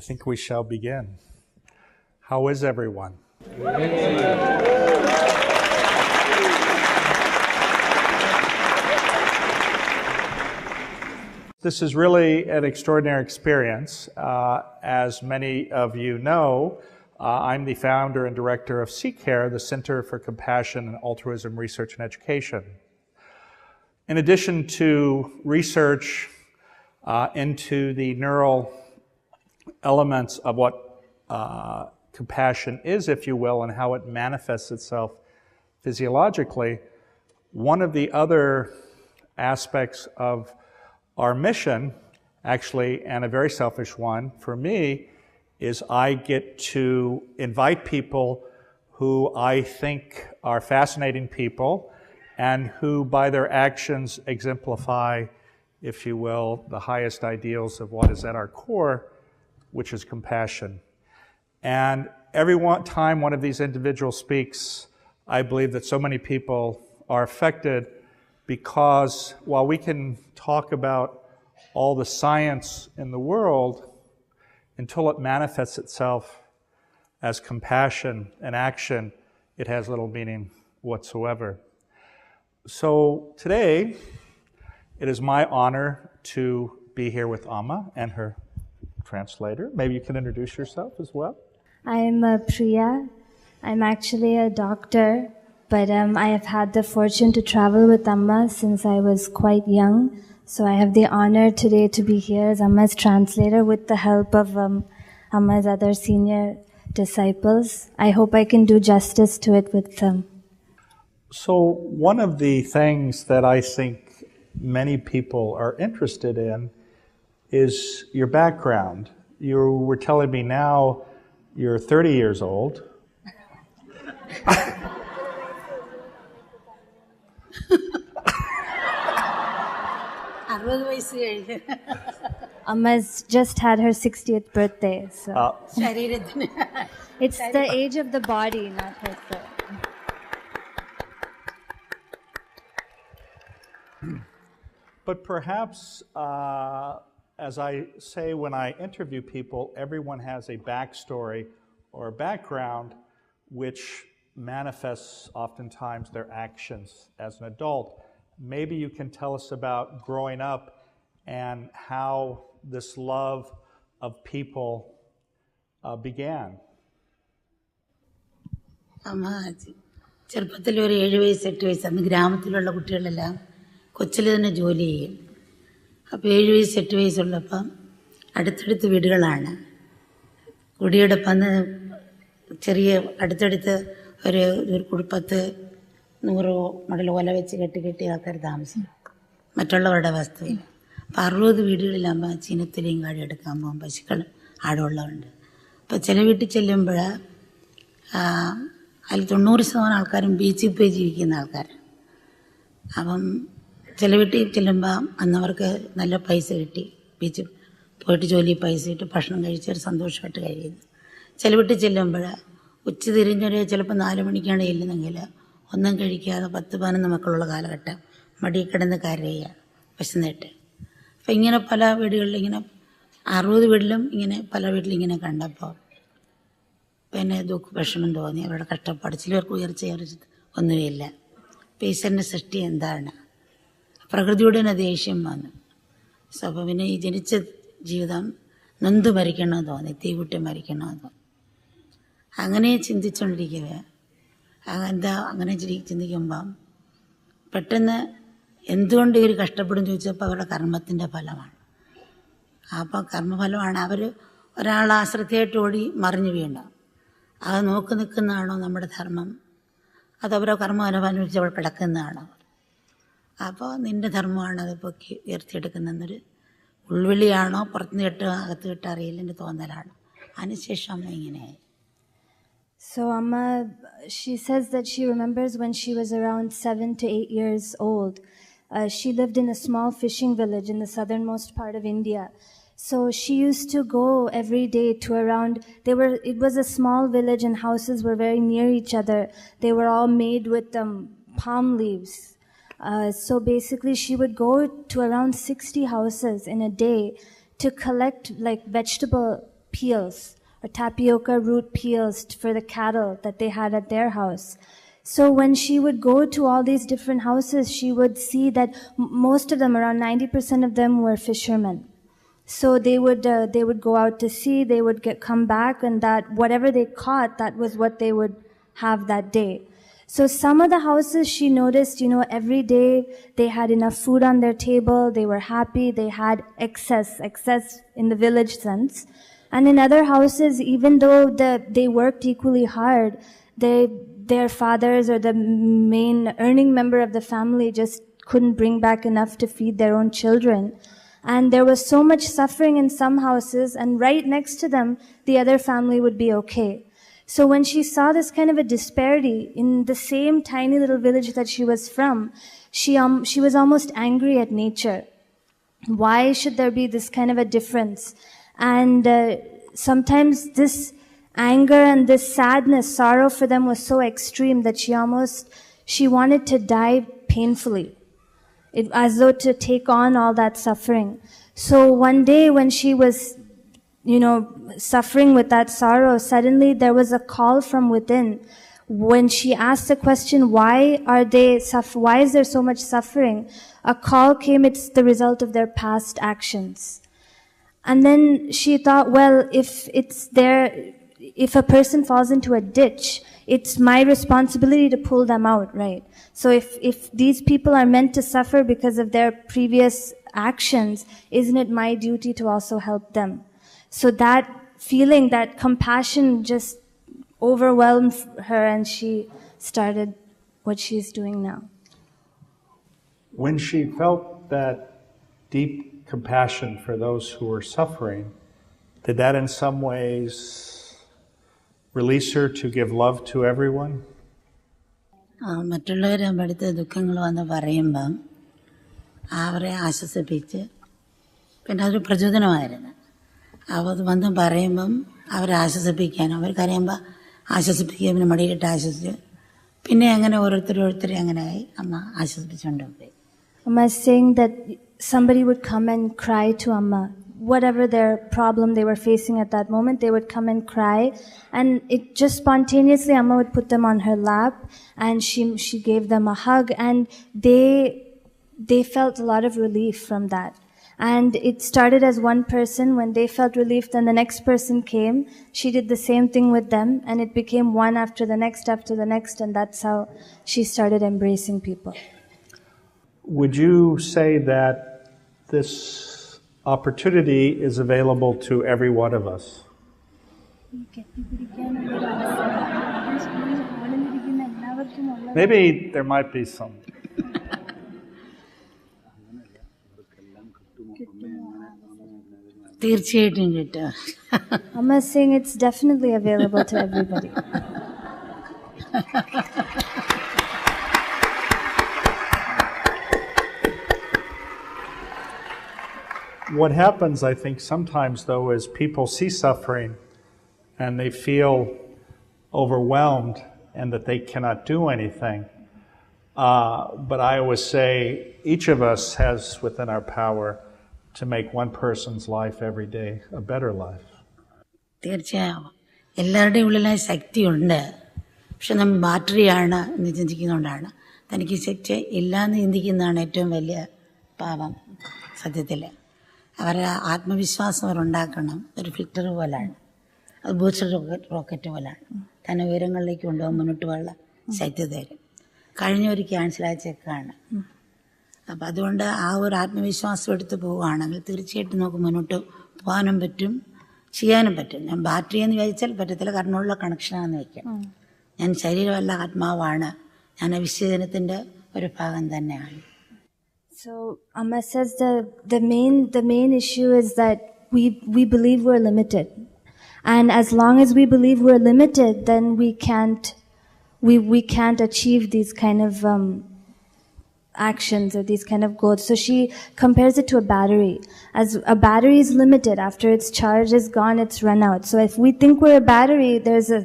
think we shall begin. How is everyone? This is really an extraordinary experience. As many of you know, I'm the founder and director of CCARE, the Center for Compassion and Altruism Research and Education. In addition to research into the neural elements of what compassion is, if you will, and how it manifests itself physiologically, one of the other aspects of our mission, actually, and a very selfish one for me, is I get to invite people who I think are fascinating people and who by their actions exemplify, if you will, the highest ideals of what is at our core, which is compassion. And every time one of these individuals speaks, I believe that so many people are affected because while we can talk about all the science in the world, until it manifests itself as compassion and action, it has little meaning whatsoever. So today, it is my honor to be here with Amma and her translator. Maybe you can introduce yourself as well. I'm Priya. I'm actually a doctor, but I have had the fortune to travel with Amma since I was quite young. So I have the honor today to be here as Amma's translator with the help of Amma's other senior disciples. I hope I can do justice to it with them. So one of the things that I think many people are interested in is your background. You were telling me now you're 30 years old. Amma's just had her 60th birthday, so it's the age of the body, not her soul. But perhaps, as I say when I interview people, everyone has a backstory or a background which manifests oftentimes their actions as an adult. Maybe you can tell us about growing up and how this love of people began. അമ്മ ചെറുപ്പത്തിൽ ഒരു 7 വയസ്സ് 8 വയസ്സ് അന്ന് ഗ്രാമത്തിലുള്ള കുട്ടികളെല്ലാം കൊച്ചിൽ തന്നെ ജോലി ചെയ്യും. അപ്പോൾ 7 വയസ്സ് 8 വയസ്സുള്ളപ്പം അടുത്തടുത്ത് വീടുകളാണ്. കുടിയെടുപ്പം അന്ന് ചെറിയ അടുത്തടുത്ത് ഒരു 10-100 മടൽ ഓല വെച്ച് കെട്ടി ആൾക്കാർ താമസിക്കും മറ്റുള്ളവരുടെ വസ്തുവിൽ. അപ്പോൾ 60 വീടുകളിലാകുമ്പോൾ ചീനത്തിലെയും കാടി എടുക്കാൻ പോകും. പശുക്കൾ ആടുള്ളതുണ്ട്. അപ്പോൾ ചില വീട്ടിൽ ചെല്ലുമ്പോൾ അതിൽ 90% ആൾക്കാരും ബീച്ചിൽ പോയി ജീവിക്കുന്ന ആൾക്കാർ. അപ്പം ചില വീട്ടിൽ ചെല്ലുമ്പോൾ അന്നവർക്ക് നല്ല പൈസ കിട്ടി, ബീച്ചിൽ പോയിട്ട് ജോലി പൈസ ഇട്ട് ഭക്ഷണം കഴിച്ചൊരു സന്തോഷമായിട്ട് കഴിയുന്നു. ചില വീട്ടിൽ ചെല്ലുമ്പോൾ ഉച്ച തിരിഞ്ഞൊരു ചിലപ്പോൾ 4 മണിക്കാണ് ചെല്ലുന്നെങ്കിൽ ഒന്നും കഴിക്കാതെ 10-11 മക്കളുള്ള കാലഘട്ടം മടി കിടന്ന് കരയുക വിശന്നിട്ട്. അപ്പം ഇങ്ങനെ പല വീടുകളിൽ ഇങ്ങനെ 60 വീട്ടിലും ഇങ്ങനെ പല വീട്ടിലിങ്ങനെ കണ്ടപ്പോൾ പിന്നെ വിഷമം തോന്നി. അവരുടെ കഷ്ടപ്പാട് ചിലർക്ക് ഉയർച്ച ഒന്നുമില്ല. ഈശ്വരൻ്റെ സൃഷ്ടി എന്താണ്? പ്രകൃതിയുടെ തന്നെ ദേഷ്യം വന്നു. സോ അപ്പോൾ പിന്നെ ഈ ജനിച്ച ജീവിതം നൊന്ത് മരിക്കണമെന്ന് തോന്നി, തീകുട്ടി മരിക്കണമെന്ന് തോന്നി. അങ്ങനെ ചിന്തിച്ചുകൊണ്ടിരിക്കവേ അങ്ങനെ ചിന്തിക്കുമ്പം പെട്ടെന്ന് എന്തുകൊണ്ട് ഇവർ കഷ്ടപ്പെടും ചോദിച്ചപ്പോൾ അവരുടെ കർമ്മത്തിൻ്റെ ഫലമാണ്. അപ്പോൾ കർമ്മഫലമാണ് അവർ ഒരാൾ ആശ്രദ്ധയായിട്ട് ഓടി മറിഞ്ഞു വീണു. അത് നോക്കി നിൽക്കുന്നതാണോ നമ്മുടെ ധർമ്മം? അതവരോ കർമ്മം അനുഭവിച്ച് അവൾ കിടക്കുന്നതാണോ? അപ്പോൾ നിൻ്റെ ധർമ്മമാണ് അത് പൊക്കി ഉയർത്തിയെടുക്കുന്നതെന്നൊരു ഉൾവിളിയാണോ പുറത്തുനിന്ന് കേട്ട് അകത്ത് കേട്ട് അറിയില്ല, എൻ്റെ തോന്നലാണ്. അതിനുശേഷം അമ്മ ഇങ്ങനെയായി. So Amma, she says that she remembers when she was around 7 to 8 years old. She lived in a small fishing village in the southernmost part of India. So she used to go every day to around, it was a small village and houses were very near each other. They were all made with palm leaves. So basically she would go to around 60 houses in a day to collect like vegetable peels, or tapioca root peels for the cattle that they had at their house. So when she would go to all these different houses, she would see that most of them, around 90% of them, were fishermen. So they would go out to sea, they would come back, and that whatever they caught, that was what they would have that day. So some of the houses she noticed, every day they had enough food on their table, they were happy, they had excess in the village sense. And in other houses, even though they worked equally hard, their fathers or the main earning member of the family just couldn't bring back enough to feed their own children. And there was so much suffering in some houses, and right next to them, the other family would be okay. So when she saw this kind of a disparity in the same tiny little village that she was from, she was almost angry at nature. Why should there be this kind of a difference? And sometimes this anger and this sadness, sorrow for them was so extreme that she wanted to die painfully, as though to take on all that suffering. So one day when she was suffering with that sorrow, suddenly there was a call from within. When she asked the question, why is there so much suffering? A call came, it's the result of their past actions. And then she thought, well, if a person falls into a ditch, it's my responsibility to pull them out, right? So if these people are meant to suffer because of their previous actions, isn't it my duty to also help them? So that feeling, that compassion just overwhelmed her, and she started what she's doing now. When she felt that deep compassion for those who were suffering, did that in some ways release her to give love to everyone? മറ്റുള്ളവർ നമ്മുടെ അടുത്ത് ദുഃഖങ്ങൾ വന്ന് പറയുമ്പം അവരെ ആശ്വസിപ്പിച്ച്, പിന്നെ അതൊരു പ്രചോദനമായിരുന്നു. അത് വന്ന് പറയുമ്പം അവരെ ആശ്വസിപ്പിക്കാനും, അവർ കരയുമ്പോൾ ആശ്വസിപ്പിക്കുക, പിന്നെ മടിയിലിട്ട് ആശ്വസിച്ച്, പിന്നെ അങ്ങനെ ഓരോരുത്തരെ അങ്ങനെയായി അമ്മ ആശ്വസിപ്പിച്ചുകൊണ്ടുപോയി. Amma is saying that somebody would come and cry to Amma. Whatever their problem they were facing at that moment, they would come and cry, and it just spontaneously, Amma would put them on her lap, and she gave them a hug, and they felt a lot of relief from that. And it started as one person. When they felt relief, then the next person came. She did the same thing with them, and it became one after the next, and that's how she started embracing people. Would you say that this opportunity is available to every one of us? Maybe there might be some. തീർച്ചയായിട്ടും കിട്ടും. Amma is saying it's definitely available to everybody. What happens, I think, sometimes, though, is people see suffering and they feel overwhelmed and that they cannot do anything. But I always say each of us has within our power to make one person's life every day a better life. തീർച്ചയായും എല്ലാവരുടെയും ഉള്ളിലായ ശക്തിയുണ്ട്. പക്ഷെ നമ്മൾ ബാറ്ററിയാണ് എന്ന് ചിന്തിക്കുന്നതുകൊണ്ടാണ്. തനിക്ക് ശക്തി ഇല്ലാന്ന് ചിന്തിക്കുന്നതാണ് ഏറ്റവും വലിയ പാപം. സത്യത്തിൽ അവരുടെ ആത്മവിശ്വാസം അവരുണ്ടാക്കണം. ഒരു ഫിൽറ്റർ പോലാണ്, അത് ബൂസ്റ്റർ റോക്കറ്റ് പോലാണ്. തന്നെ ഉയരങ്ങളിലേക്ക് കൊണ്ടുപോകാൻ മുന്നോട്ട് പോകാനുള്ള ശക്തി തരും. കഴിഞ്ഞ ഒരു ക്യാൻസലായ ചെക്കാണ്. അപ്പം അതുകൊണ്ട് ആ ഒരു ആത്മവിശ്വാസം എടുത്ത് പോവുകയാണെങ്കിൽ തീർച്ചയായിട്ടും നമുക്ക് മുന്നോട്ട് പോകാനും പറ്റും, ചെയ്യാനും പറ്റും. ഞാൻ ബാറ്ററി എന്ന് വിചാരിച്ചാൽ പറ്റത്തില്ല, കാരണമുള്ള കണക്ഷനാണെന്ന് വയ്ക്കാം. ഞാൻ ശരീരമല്ല ആത്മാവാണ്, ഞാൻ വിശ്വജനത്തിൻ്റെ ഒരു ഭാഗം തന്നെയാണ്. So Amma says the main issue is that we believe we're limited, and as long as we believe we're limited, then we can't achieve these kind of actions or these kind of goals. So she compares it to a battery. As a battery is limited, after its charge is gone, it's run out. So if we think we're a battery, there's a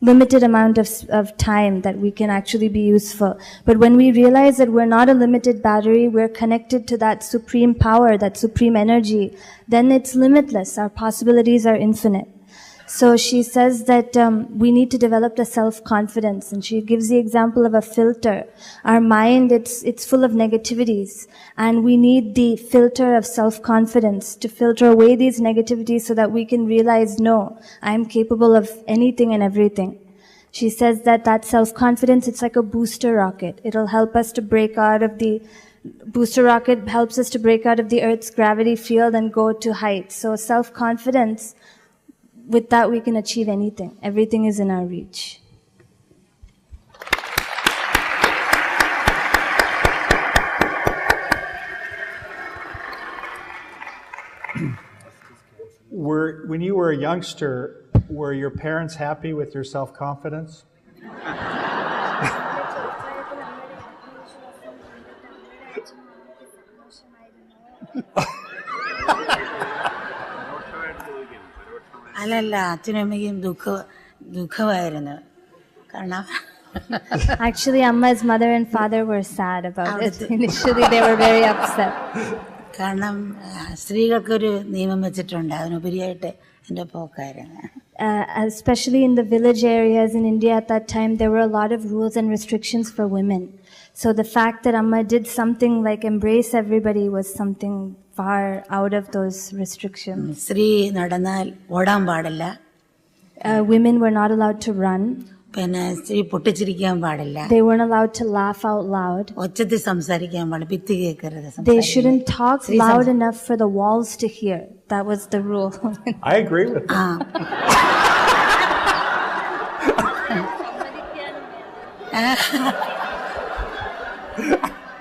limited amount of time that we can actually be useful. But when we realize that we're not a limited battery, we're connected to that supreme power, that supreme energy, then it's limitless. Our possibilities are infinite. So she says that we need to develop the self-confidence, and she gives the example of a filter. Our mind, it's full of negativities, and we need the filter of self-confidence to filter away these negativities so that we can realize, no, I'm capable of anything and everything. She says that self-confidence, it's like a booster rocket. It'll help us to break out of the booster rocket helps us to break out of the Earth's gravity field and go to heights. So self-confidence, with that we can achieve anything. Everything is in our reach. When you were a youngster, were your parents happy with your self-confidence? അല്ലല്ല അച്ഛനും അമ്മയ്ക്കും ദുഃഖമായിരുന്നു കാരണം Actually, Amma's mother and father were sad about it. Initially, they were very upset. കാരണം സ്ത്രീകൾക്കൊരു നിയമം വെച്ചിട്ടുണ്ട്, അതിനുപരിയായിട്ട് എൻ്റെ പോക്കായിരുന്നു. Especially in the village areas in India at that time, there were a lot of rules and restrictions for women. So the fact that Amma did something like embrace everybody was something far out of those restrictions. സ്ത്രീ നടന്നാൽ ഓടാൻ പാടില്ല. Women were not allowed to run. പിന്നെ സ്ത്രീ പൊട്ടിച്ചിരിക്കാൻ പാടില്ല. They weren't allowed to laugh out loud. ഒച്ചത്തിൽ സംസാരിക്കാൻ പാടില്ല, ഭിത്തി കേൾക്കരുത്. They shouldn't talk loud enough for the walls to hear. That was the rule. I agree with that.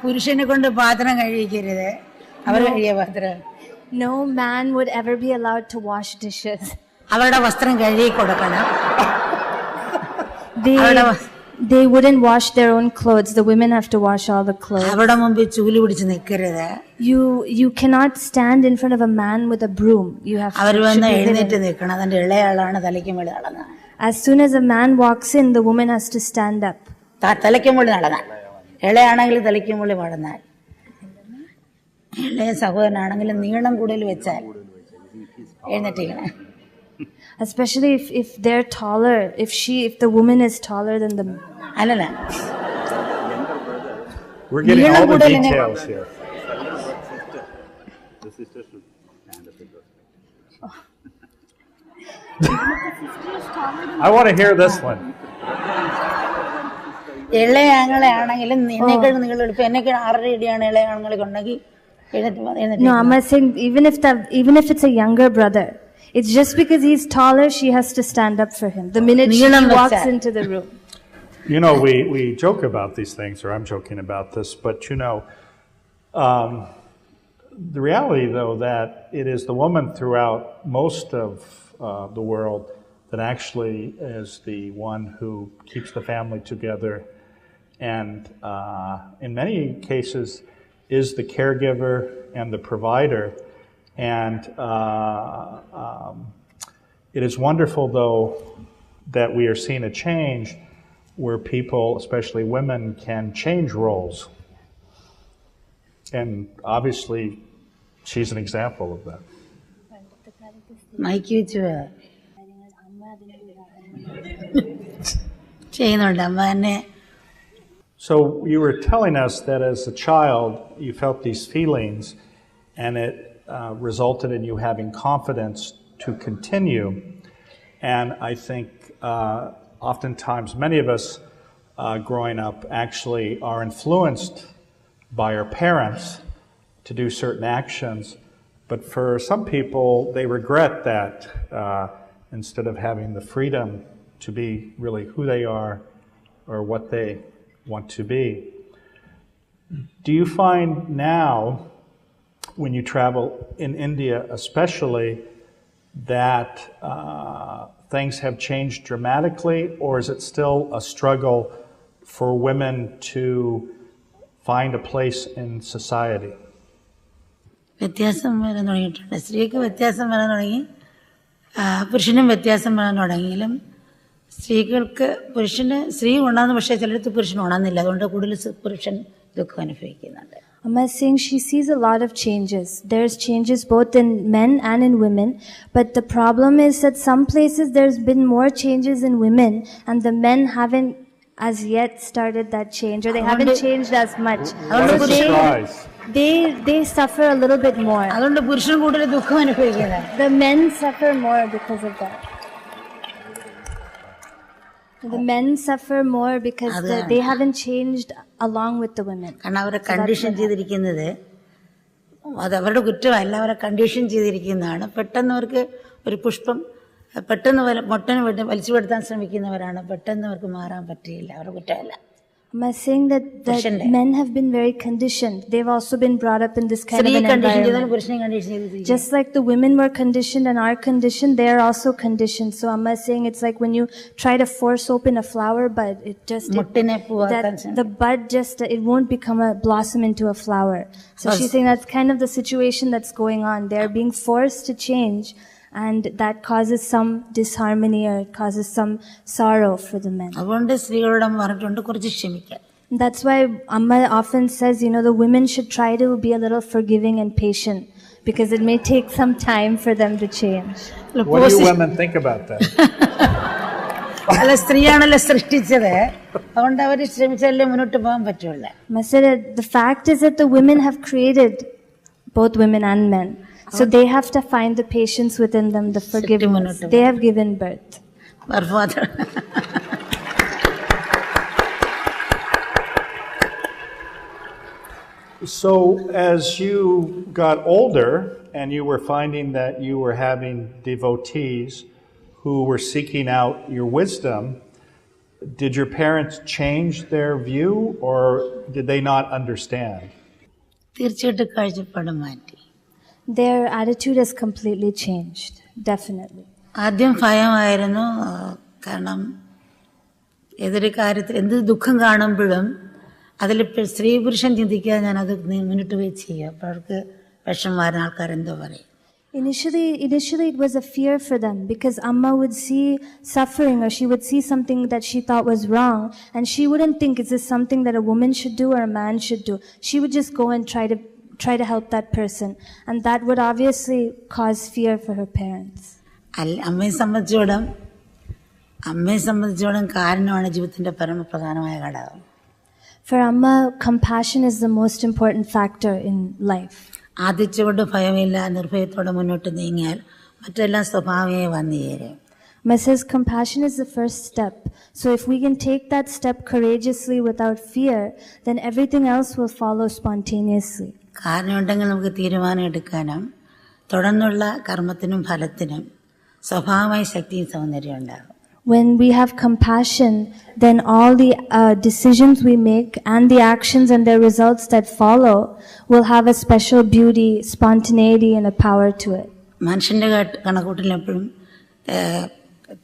പുരുഷനെ കൊണ്ട് പാത്രം കഴിക്കരുത്, അവർ കഴിയ പാത്രം. No man would ever be allowed to wash dishes. അവരുടെ വസ്ത്രം കഴുകി കൊടുക്കണം. They wouldn't wash their own clothes. The women have to wash all the clothes. അവരുടെ മുമ്പിൽ ചൂല് പിടിച്ച് നിൽക്കരുത്. You cannot stand in front of a man with a broom. You have to. അവർ വന്ന് എഴുന്നേറ്റ് നിൽക്കണം. അതിന്റെ ഇളയാളാണ് തലയ്ക്ക് മുകളിൽ നടന്നത്. As soon as a man walks in, the woman has to stand up. തലയ്ക്ക് മുകളിൽ നടന്നാൽ, ഇളയാണെങ്കിൽ തലയ്ക്ക് മുകളിൽ നടന്നാൽ, ഇളയ സഹോദരനാണെങ്കിലും നീളം കൂടുതൽ വെച്ചാൽ എഴുന്നേറ്റിരിക്കണം. Especially if they're taller, if the woman is taller than the. അല്ലല്ല. We're getting all the details here. The sister should stand up in those. I want to hear this one. ഇളയ ആങ്ങളെയാണെങ്കിലും എന്നേക്കാൾ നിങ്ങൾ എടുപ്പ്, എന്നേക്കാൾ 6 അടിയാണ് ഇളയ ആണുങ്ങളെ ഉണ്ടെങ്കിൽ എഴുന്നേറ്റ്. No, I'm saying even if it's a younger brother. It's just because he's taller, she has to stand up for him the minute she walks into the room. You know, we joke about these things, or I'm joking about this, but you know, the reality, though, that it is the woman throughout most of the world that actually is the one who keeps the family together, and in many cases is the caregiver and the provider. And it is wonderful, though, that we are seeing a change where people, especially women, can change roles. And obviously, she's an example of that. So you were telling us that as a child, you felt these feelings, and it resulted in you having confidence to continue. And I think oftentimes many of us growing up actually are influenced by our parents to do certain actions. But for some people, they regret that instead of having the freedom to be really who they are or what they want to be. Do you find now, when you travel in India especially, that things have changed dramatically, or is it still a struggle for women to find a place in society? വ്യത്യാസം വരാൻ തുടങ്ങിയിട്ടുണ്ട്. സ്ത്രീക്ക് വ്യത്യാസം വരാൻ തുടങ്ങി, പുരുഷനും വ്യത്യാസം വരാൻ തുടങ്ങിയെങ്കിലും സ്ത്രീകൾക്ക് പുരുഷന് സ്ത്രീ ഉണർന്നു, പക്ഷേ ചിലടത്ത് പുരുഷൻ ഉണർന്നില്ല. അതുകൊണ്ട് കൂടുതൽ പുരുഷൻ ദുഃഖം അനുഭവിക്കുന്നുണ്ട്. Amma is saying she sees a lot of changes. There's changes both in men and in women, but the problem is that some places there's been more changes in women and the men haven't as yet started that change, or they haven't changed as much. What a surprise. They suffer a little bit more. അതുകൊണ്ട് പുരുഷൻ കൂടുതൽ ദുഃഖം അനുഭവിക്കുന്നത്. The men suffer more because of that. The men suffer more because they haven't changed along with the women. കാരണം അവരെ condition ചെയ്തിരിക്കുന്നത്, അത് അവരുടെ കുറ്റമല്ല, അവരെ കണ്ടീഷൻ ചെയ്തിരിക്കുന്നതാണ്. പെട്ടെന്ന് അവർക്ക് ഒരു പുഷ്പം പെട്ടെന്ന് മൊട്ടന് വലിച്ചുപെടുത്താൻ ശ്രമിക്കുന്നവരാണ്. പെട്ടെന്ന് അവർക്ക് മാറാൻ പറ്റിയില്ല, അവരുടെ കുറ്റമല്ല. Am I saying that men have been very conditioned? They've also been brought up in this kind of an environment. Just like the women were conditioned and are conditioned, they are also conditioned. So Amma is saying it's like when you try to force open a flower bud, the bud just, it won't become a blossom into a flower. So she's saying that's kind of the situation that's going on. They are being forced to change, and that causes some disharmony or causes some sorrow for the men. That's why Amma often says, the women should try to be a little forgiving and patient, because it may take some time for them to change. What do you women think about that? The fact is that the women have created both women and men. So they have to find the patience within them, the forgiveness. They have given birth. So as you got older and you were finding that you were having devotees who were seeking out your wisdom, did your parents change their view, or did they not understand? Their attitude has completely changed, definitely. ആദ്യം ഭയമായിരുന്നു. കാരണം ഏതൊരു കാര്യത്തിൽ എന്ത് ദുഃഖം കാണുമ്പോഴും അതിൽ സ്ത്രീ പുരുഷൻ ചിന്തിക്കാതെ ഞാനത് മുന്നിട്ട് പോയി ചെയ്യുക. അപ്പോൾ അവർക്ക് വിഷം വരുന്ന ആൾക്കാരെന്തോ പറയും. Initially it was a fear for them, because Amma would see suffering, or she would see something that she thought was wrong, and she wouldn't think, is this something that a woman should do or a man should do? She would just go and try to help that person, and that would obviously cause fear for her parents. അമ്മയെ സംബന്ധിച്ചോളം കാരണമാണ് ജീവിതത്തിന്റെ പരമപ്രധാനമായ ഘടകം. For Amma, compassion is the most important factor in life. ആദ്യച്ചുകൊണ്ട് ഭയമില്ല, നിർഭയത്തോടെ മുന്നോട്ട് നീങ്ങിയാൽ മറ്റെല്ലാം സ്വഭാവമേ വന്നു ചേരും. Amma says compassion is the first step. So if we can take that step courageously without fear, then everything else will follow spontaneously. കാരണമുണ്ടെങ്കിൽ നമുക്ക് തീരുമാനം എടുക്കാനും തുടർന്നുള്ള കർമ്മത്തിനും ഫലത്തിനും സ്വഭാവമായ ശക്തിയും സൗന്ദര്യം ഉണ്ടാകും. When we have compassion, then all the decisions we make and the actions and their results that follow will have a special beauty, spontaneity and a power to it. മനുഷ്യന്റെ കണക്കൂട്ടിൽ എപ്പോഴും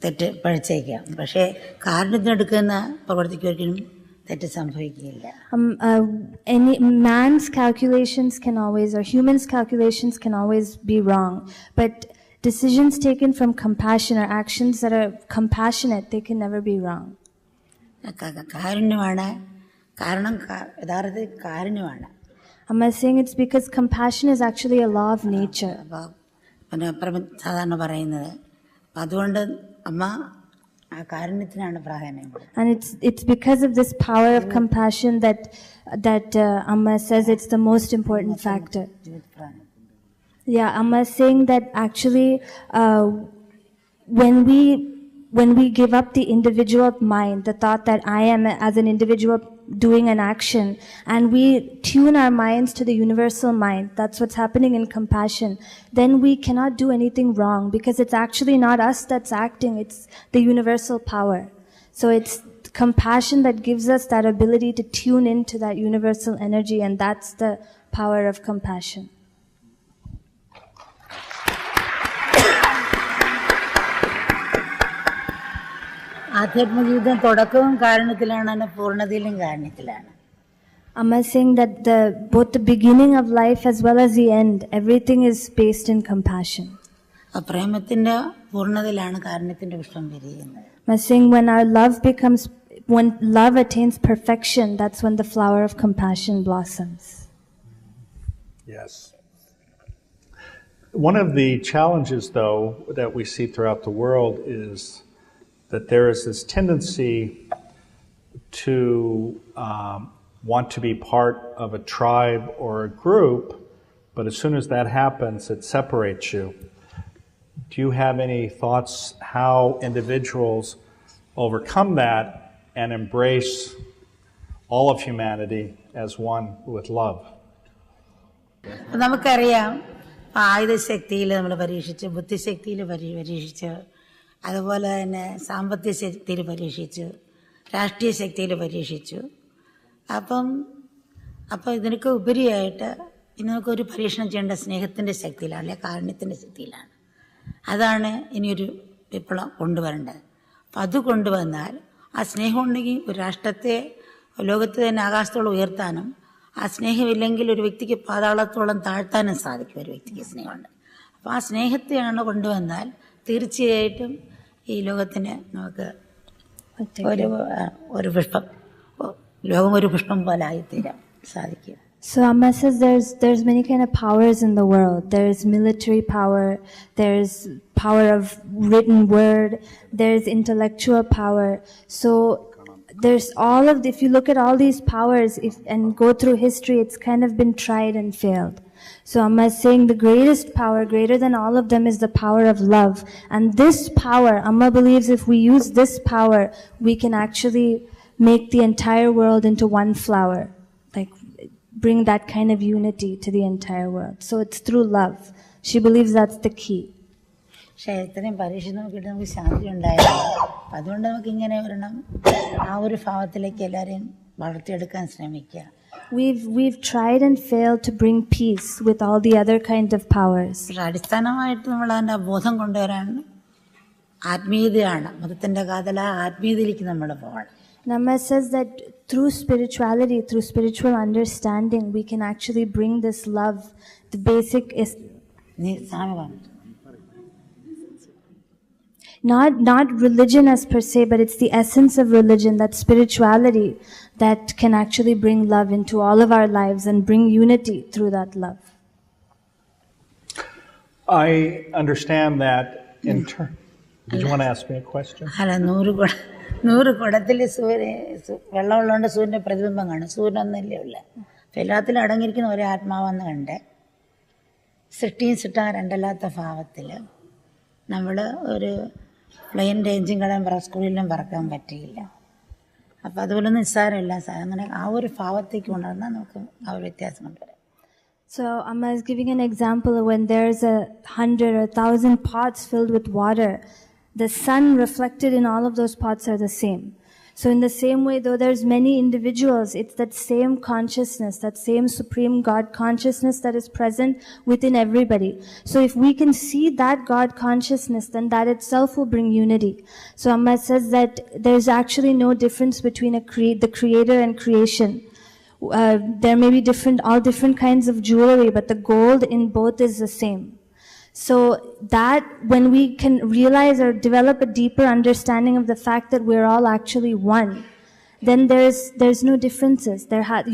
തെറ്റ് പഴിച്ചേക്കാം, പക്ഷേ കാരണത്തിനെടുക്കുന്ന പ്രവർത്തിക്ക് ഒരിക്കലും തെറ്റ് സംഭവിക്കില്ല. Any man's calculations can always, or human's calculations can always be wrong, but decisions taken from compassion or actions that are compassionate, they can never be wrong. കാരുണ്യമാണ് കാരണം, യഥാർത്ഥത്തിൽ കാരുണ്യമാണ്. Amma is saying it's because compassion is actually a law of nature. പിന്നെ സാധാരണ പറയുന്നത് അതുകൊണ്ട് അമ്മ ആ കാരുണ്യത്തിനാണ് പ്രാധാന്യം. And it's because of this power of compassion that Amma says it's the most important factor. Yeah, Amma is saying that actually when we give up the individual mind, the thought that I am as an individual doing an action, and we tune our minds to the universal mind, that's what's happening in compassion, then we cannot do anything wrong, because it's actually not us that's acting, it's the universal power. So it's compassion that gives us that ability to tune into that universal energy, and that's the power of compassion. ആധ്യാത്മിക തുടക്കവും കാരണത്തിലാണ്, പൂർണ്ണതയിലും കാരണത്തിലാണ്. Amma is saying that both the beginning of life as well as the end, everything is based in compassion. പ്രേമത്തിന്റെ പൂർണ്ണതയിലാണ് കാരണത്തിന്റെ പുഷ്പം വിരിയുന്നത്. I'm saying when love attains perfection, that's when the flower of compassion blossoms. Yes. One of the challenges, though, that we see throughout the world is that there is this tendency to want to be part of a tribe or a group, but as soon as that happens, it separates you. Do you have any thoughts how individuals overcome that and embrace all of humanity as one with love? നമുക്കറിയാം, ആയുധശക്തിയിൽ നമ്മൾ പരീക്ഷിച്ചു, ബുദ്ധിശക്തിയിൽ പരീക്ഷിച്ചു, അതുപോലെ തന്നെ സാമ്പത്തിക ശക്തിയിൽ പരീക്ഷിച്ചു, രാഷ്ട്രീയ ശക്തിയിൽ പരീക്ഷിച്ചു. അപ്പോൾ ഇതിനൊക്കെ ഉപരിയായിട്ട് ഇനി നമുക്കൊരു പരീക്ഷണം ചെയ്യേണ്ട സ്നേഹത്തിൻ്റെ ശക്തിയിലാണ്, അല്ലെങ്കിൽ കാരുണ്യത്തിൻ്റെ ശക്തിയിലാണ്. അതാണ് ഇനിയൊരു വിപ്ലവം കൊണ്ടുവരേണ്ടത്. അപ്പം അത് കൊണ്ടുവന്നാൽ ആ സ്നേഹം ഉണ്ടെങ്കിൽ ഒരു രാഷ്ട്രത്തെ ലോകത്ത് തന്നെ ആകാശത്തോളം ഉയർത്താനും, ആ സ്നേഹമില്ലെങ്കിൽ ഒരു വ്യക്തിക്ക് പാതാളത്തോളം താഴ്ത്താനും സാധിക്കും. ഒരു വ്യക്തിക്ക് സ്നേഹമുണ്ട്. അപ്പോൾ ആ സ്നേഹത്തെയാണ് കൊണ്ടുവന്നാൽ തീർച്ചയായിട്ടും ഈ ലോകത്തിന് നമുക്ക് ഒരു പുഷ്പം, ലോകം ഒരു പുഷ്പം പോലെ ആയിത്തീരാൻ സാധിക്കും. So Amma says there's many kind of powers in the world. There's military power, there's power of written word, there's intellectual power. So there's if you look at all these powers and go through history, it's kind of been tried and failed. So Amma is saying the greatest power, greater than all of them, is the power of love. And this power, Amma believes if we use this power, we can actually make the entire world into one flower. Like bring that kind of unity to the entire world. So it's through love. She believes that's the key. പക്ഷേ ഇത്രയും പരീക്ഷ നോക്കിയിട്ട് നമുക്ക് ശാന്തി ഉണ്ടായിരുന്നു. അതുകൊണ്ട് നമുക്ക് ഇങ്ങനെ വരണം, ആ ഒരു ഭാവത്തിലേക്ക് എല്ലാവരെയും വളർത്തിയെടുക്കാൻ ശ്രമിക്കുക. We've tried and failed to bring peace with all the other kind of powers. അടിസ്ഥാനമായിട്ട് നമ്മൾ അതിൻ്റെ ബോധം കൊണ്ടുവരാൻ ആത്മീയതയാണ്. മതത്തിൻ്റെ കാതല ആത്മീയതയിലേക്ക് നമ്മൾ പോകണം. Amma says that through spirituality, through spiritual understanding, we can actually bring this love. The basic is not religion as per se, but it's the essence of religion, that spirituality that can actually bring love into all of our lives and bring unity through that love. I understand that in turn. Did you want to ask me a question? 100 കുടത്തിൽ വെള്ളമുള്ളതുകൊണ്ട് സൂര്യൻ്റെ പ്രതിബിംബം കാണും. സൂര്യനൊന്നല്ലേ ഉള്ള. അപ്പം എല്ലാത്തിലും അടങ്ങിയിരിക്കുന്ന ഒരേ ആത്മാവെന്ന് കണ്ട് സൃഷ്ടിയും സൃഷ്ടാൻ രണ്ടല്ലാത്ത ഭാവത്തിൽ നമ്മൾ ഒരു പ്ലെയിൻ്റെ എഞ്ചിൻ കടം സ്കൂളിലും പറക്കാൻ പറ്റിയില്ല. അപ്പം അതുപോലെ നിസ്സാരമില്ല. അങ്ങനെ ആ ഒരു ഭാവത്തേക്ക് കൊണ്ടുവന്നാൽ നമുക്ക് ആ ഒരു വ്യത്യാസം കൊണ്ടുവരാം. So Amma is giving an example of when there's 100 or 1,000 pots filled with water. The sun reflected in all of those pots are the same. So in the same way, though there's many individuals, it's that same consciousness, that same supreme God consciousness that is present within everybody. So if we can see that God consciousness, then that itself will bring unity. So Amma says that there's actually no difference between the creator and creation. There may be all different kinds of jewelry, but the gold in both is the same. So that when we can realize or develop a deeper understanding of the fact that we're all actually one, then there's no differences.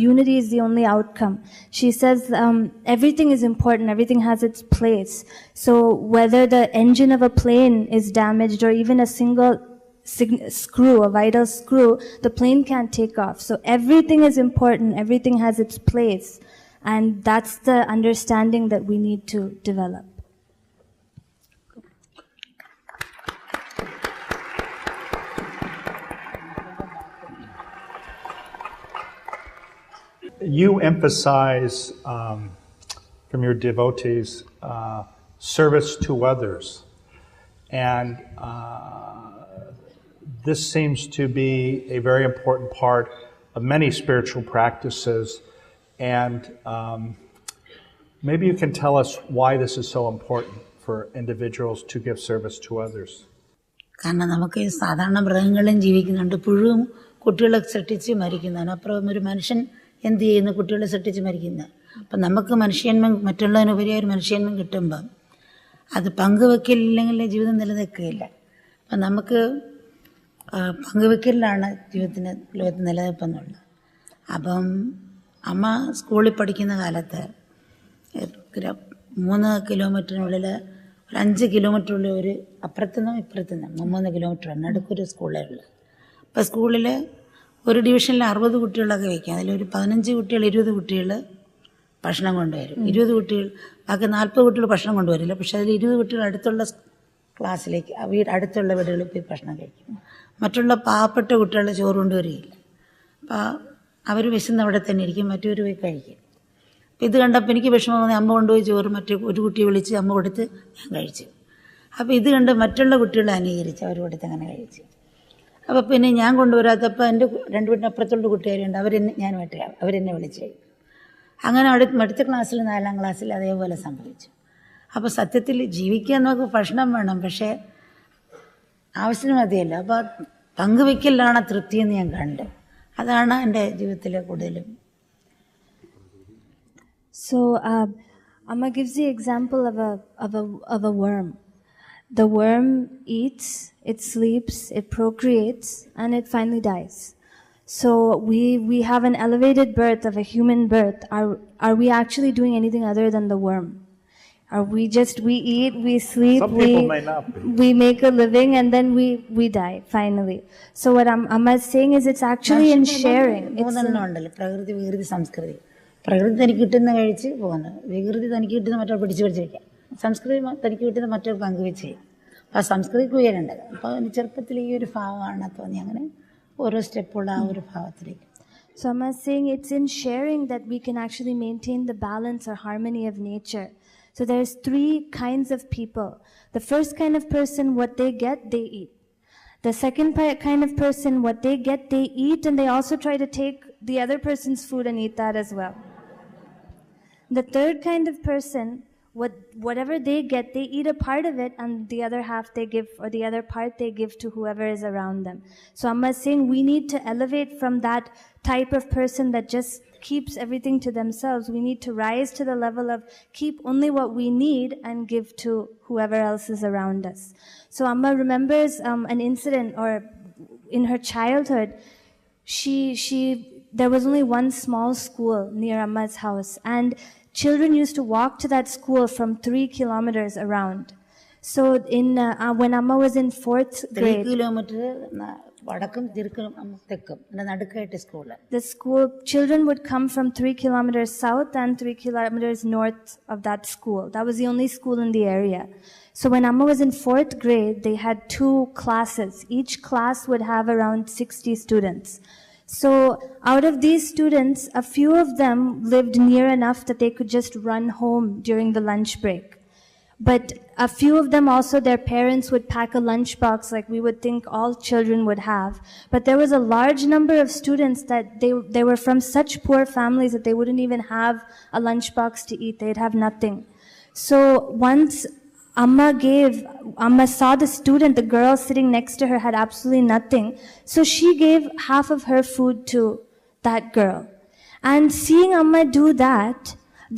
Unity is the only outcome. She says everything is important, everything has its place. So whether the engine of a plane is damaged or even a single screw, a vital screw, the plane can't take off. So everything is important, everything has its place. And that's the understanding that we need to develop. You emphasize from your devotees service to others, and this seems to be a very important part of many spiritual practices, and maybe you can tell us why this is so important for individuals to give service to others. കാരണം നമുക്ക് സാധാരണ മൃഗങ്ങളും ജീവിക്കുന്നുണ്ട്, പുഴുവും കുട്ടികളെ സൃഷ്ടിച്ച് മരിക്കുന്നതാണ്. അപ്പുറം ഒരു മനുഷ്യൻ എന്ത് ചെയ്യുന്നു? കുട്ടികളെ സൃഷ്ടിച്ച് മരിക്കുന്നത്. അപ്പം നമുക്ക് മനുഷ്യന്മം, മറ്റുള്ളതിനുപരി ഒരു മനുഷ്യന്മം കിട്ടുമ്പം അത് പങ്കുവെക്കില്ലെങ്കിൽ ജീവിതം നിലനിൽക്കുകയില്ല. അപ്പം നമുക്ക് പങ്കുവെക്കലിലാണ് ജീവിതത്തിന് ലോകത്ത് നിലനിൽപ്പെന്നുള്ളത്. അപ്പം അമ്മ സ്കൂളിൽ പഠിക്കുന്ന കാലത്ത് 3 കിലോമീറ്ററിനുള്ളിൽ ഒരു 5 കിലോമീറ്ററുള്ളിൽ ഒരു അപ്പുറത്തുനിന്നും ഇപ്പുറത്തുനിന്നും 3 കിലോമീറ്ററാണ് നടുക്കൊരു സ്കൂളേ ഉള്ളു. അപ്പോൾ സ്കൂളിൽ ഒരു ഡിവിഷനിൽ 60 കുട്ടികളൊക്കെ വയ്ക്കും. അതിലൊരു 15 കുട്ടികൾ 20 കുട്ടികൾ ഭക്ഷണം കൊണ്ടുവരും. 20 കുട്ടികൾ ബാക്കി 40 കുട്ടികൾ ഭക്ഷണം കൊണ്ടുവരില്ല. പക്ഷെ അതിൽ 20 കുട്ടികൾ അടുത്തുള്ള ക്ലാസ്സിലേക്ക് അടുത്തുള്ള വീടുകളിൽ പോയി ഭക്ഷണം കഴിക്കും. മറ്റുള്ള പാവപ്പെട്ട കുട്ടികൾ ചോറ് കൊണ്ടുവരികയില്ല. അപ്പോൾ അവർ വിശന്ന് അവിടെ തന്നെ ഇരിക്കും, മറ്റൊരു പോയി കഴിക്കും. അപ്പോൾ ഇത് കണ്ടപ്പോൾ എനിക്ക് വിഷമം തോന്നി. അമ്മ കൊണ്ടുപോയി ചോറ് മറ്റേ ഒരു കുട്ടിയെ വിളിച്ച് അമ്മ കൊടുത്ത് ഞാൻ കഴിച്ചു. അപ്പോൾ ഇത് കണ്ട് മറ്റുള്ള കുട്ടികളെ അനുകരിച്ച് അവർ കൊടുത്ത് അങ്ങനെ കഴിച്ചു. അപ്പോൾ പിന്നെ ഞാൻ കൊണ്ടുവരാത്തപ്പോൾ എൻ്റെ 2 വീട്ടിനപ്പുറത്തുള്ള കുട്ടികാരുണ്ട്, അവരെന്നെ വിളിച്ച്. അങ്ങനെ അടുത്ത ക്ലാസ്സിൽ 4ാം ക്ലാസ്സിൽ അതേപോലെ സംഭവിച്ചു. അപ്പോൾ സത്യത്തിൽ ജീവിക്കാൻ നമുക്ക് ഭക്ഷണം വേണം, പക്ഷേ ആവശ്യത്തിന് മതിയല്ല. അപ്പോൾ പങ്കുവെക്കലാണ് തൃപ്തിയെന്ന് ഞാൻ കണ്ട്. അതാണ് എൻ്റെ ജീവിതത്തിലെ കൂടുതലും. So Amma gives the example of a worm. The worm eats, it sleeps, it procreates, and it finally dies. So we have an elevated birth of a human birth. Are we actually doing anything other than the worm? Are we eat, we sleep, we make a living, and then we die finally. So what Amma is saying is it's actually in sharing. പ്രകൃതി വികൃതി സംസ്കൃതി. പ്രകൃതി തനിക്ക് കിട്ടുന്ന കഴിച്ച് പോകുന്നത്, വികൃതി തനിക്ക് കിട്ടുന്ന മറ്റൊരു പിടിച്ചു വയ്ക്കാം, സംസ്കൃതി തനിക്ക് കിട്ടുന്ന മറ്റൊരു പങ്കുവെച്ച് ചെയ്യും. അപ്പോൾ ആ സംസ്കൃതിക്ക് ഉയരേണ്ടത്. അപ്പോൾ ചെറുപ്പത്തിൽ ഈ ഒരു ഭാവമാണ് തോന്നി. അങ്ങനെ ഓരോ സ്റ്റെപ്പുള്ള ആ ഒരു ഭാവത്തിലേക്ക്. So Amma is saying it's in sharing that we can actually maintain the balance or harmony of nature. So there's 3 kinds of people. The first kind of person, what they get, they eat. The second kind of person, what they get, they eat, and they also try to take the other person's food and eat that as well. The third kind of person, whatever they get, they eat a part of it, and the other half they give, or the other part they give to whoever is around them. So Amma is saying we need to elevate from that type of person that just keeps everything to themselves. We need to rise to the level of keep only what we need and give to whoever else is around us. So Amma remembers an incident, or in her childhood, there was only one small school near Amma's house, and children used to walk to that school from 3 kilometers around. So when Amma was in 4th grade, 3 kilometers വടക്കും തിരുക്കും തെക്കും നടുക്കായിട്ട് school. The school children would come from 3 kilometers south and 3 kilometers north of that school. That was the only school in the area. So when Amma was in 4th grade, they had 2 classes. Each class would have around 60 students. So out of these students, a few of them lived near enough that they could just run home during the lunch break. But a few of them also, their parents would pack a lunchbox like we would think all children would have. But there was a large number of students that they were from such poor families that they wouldn't even have a lunchbox to eat. They'd have nothing. So once Amma saw the student, the girl sitting next to her had absolutely nothing. So she gave half of her food to that girl. And seeing Amma do that,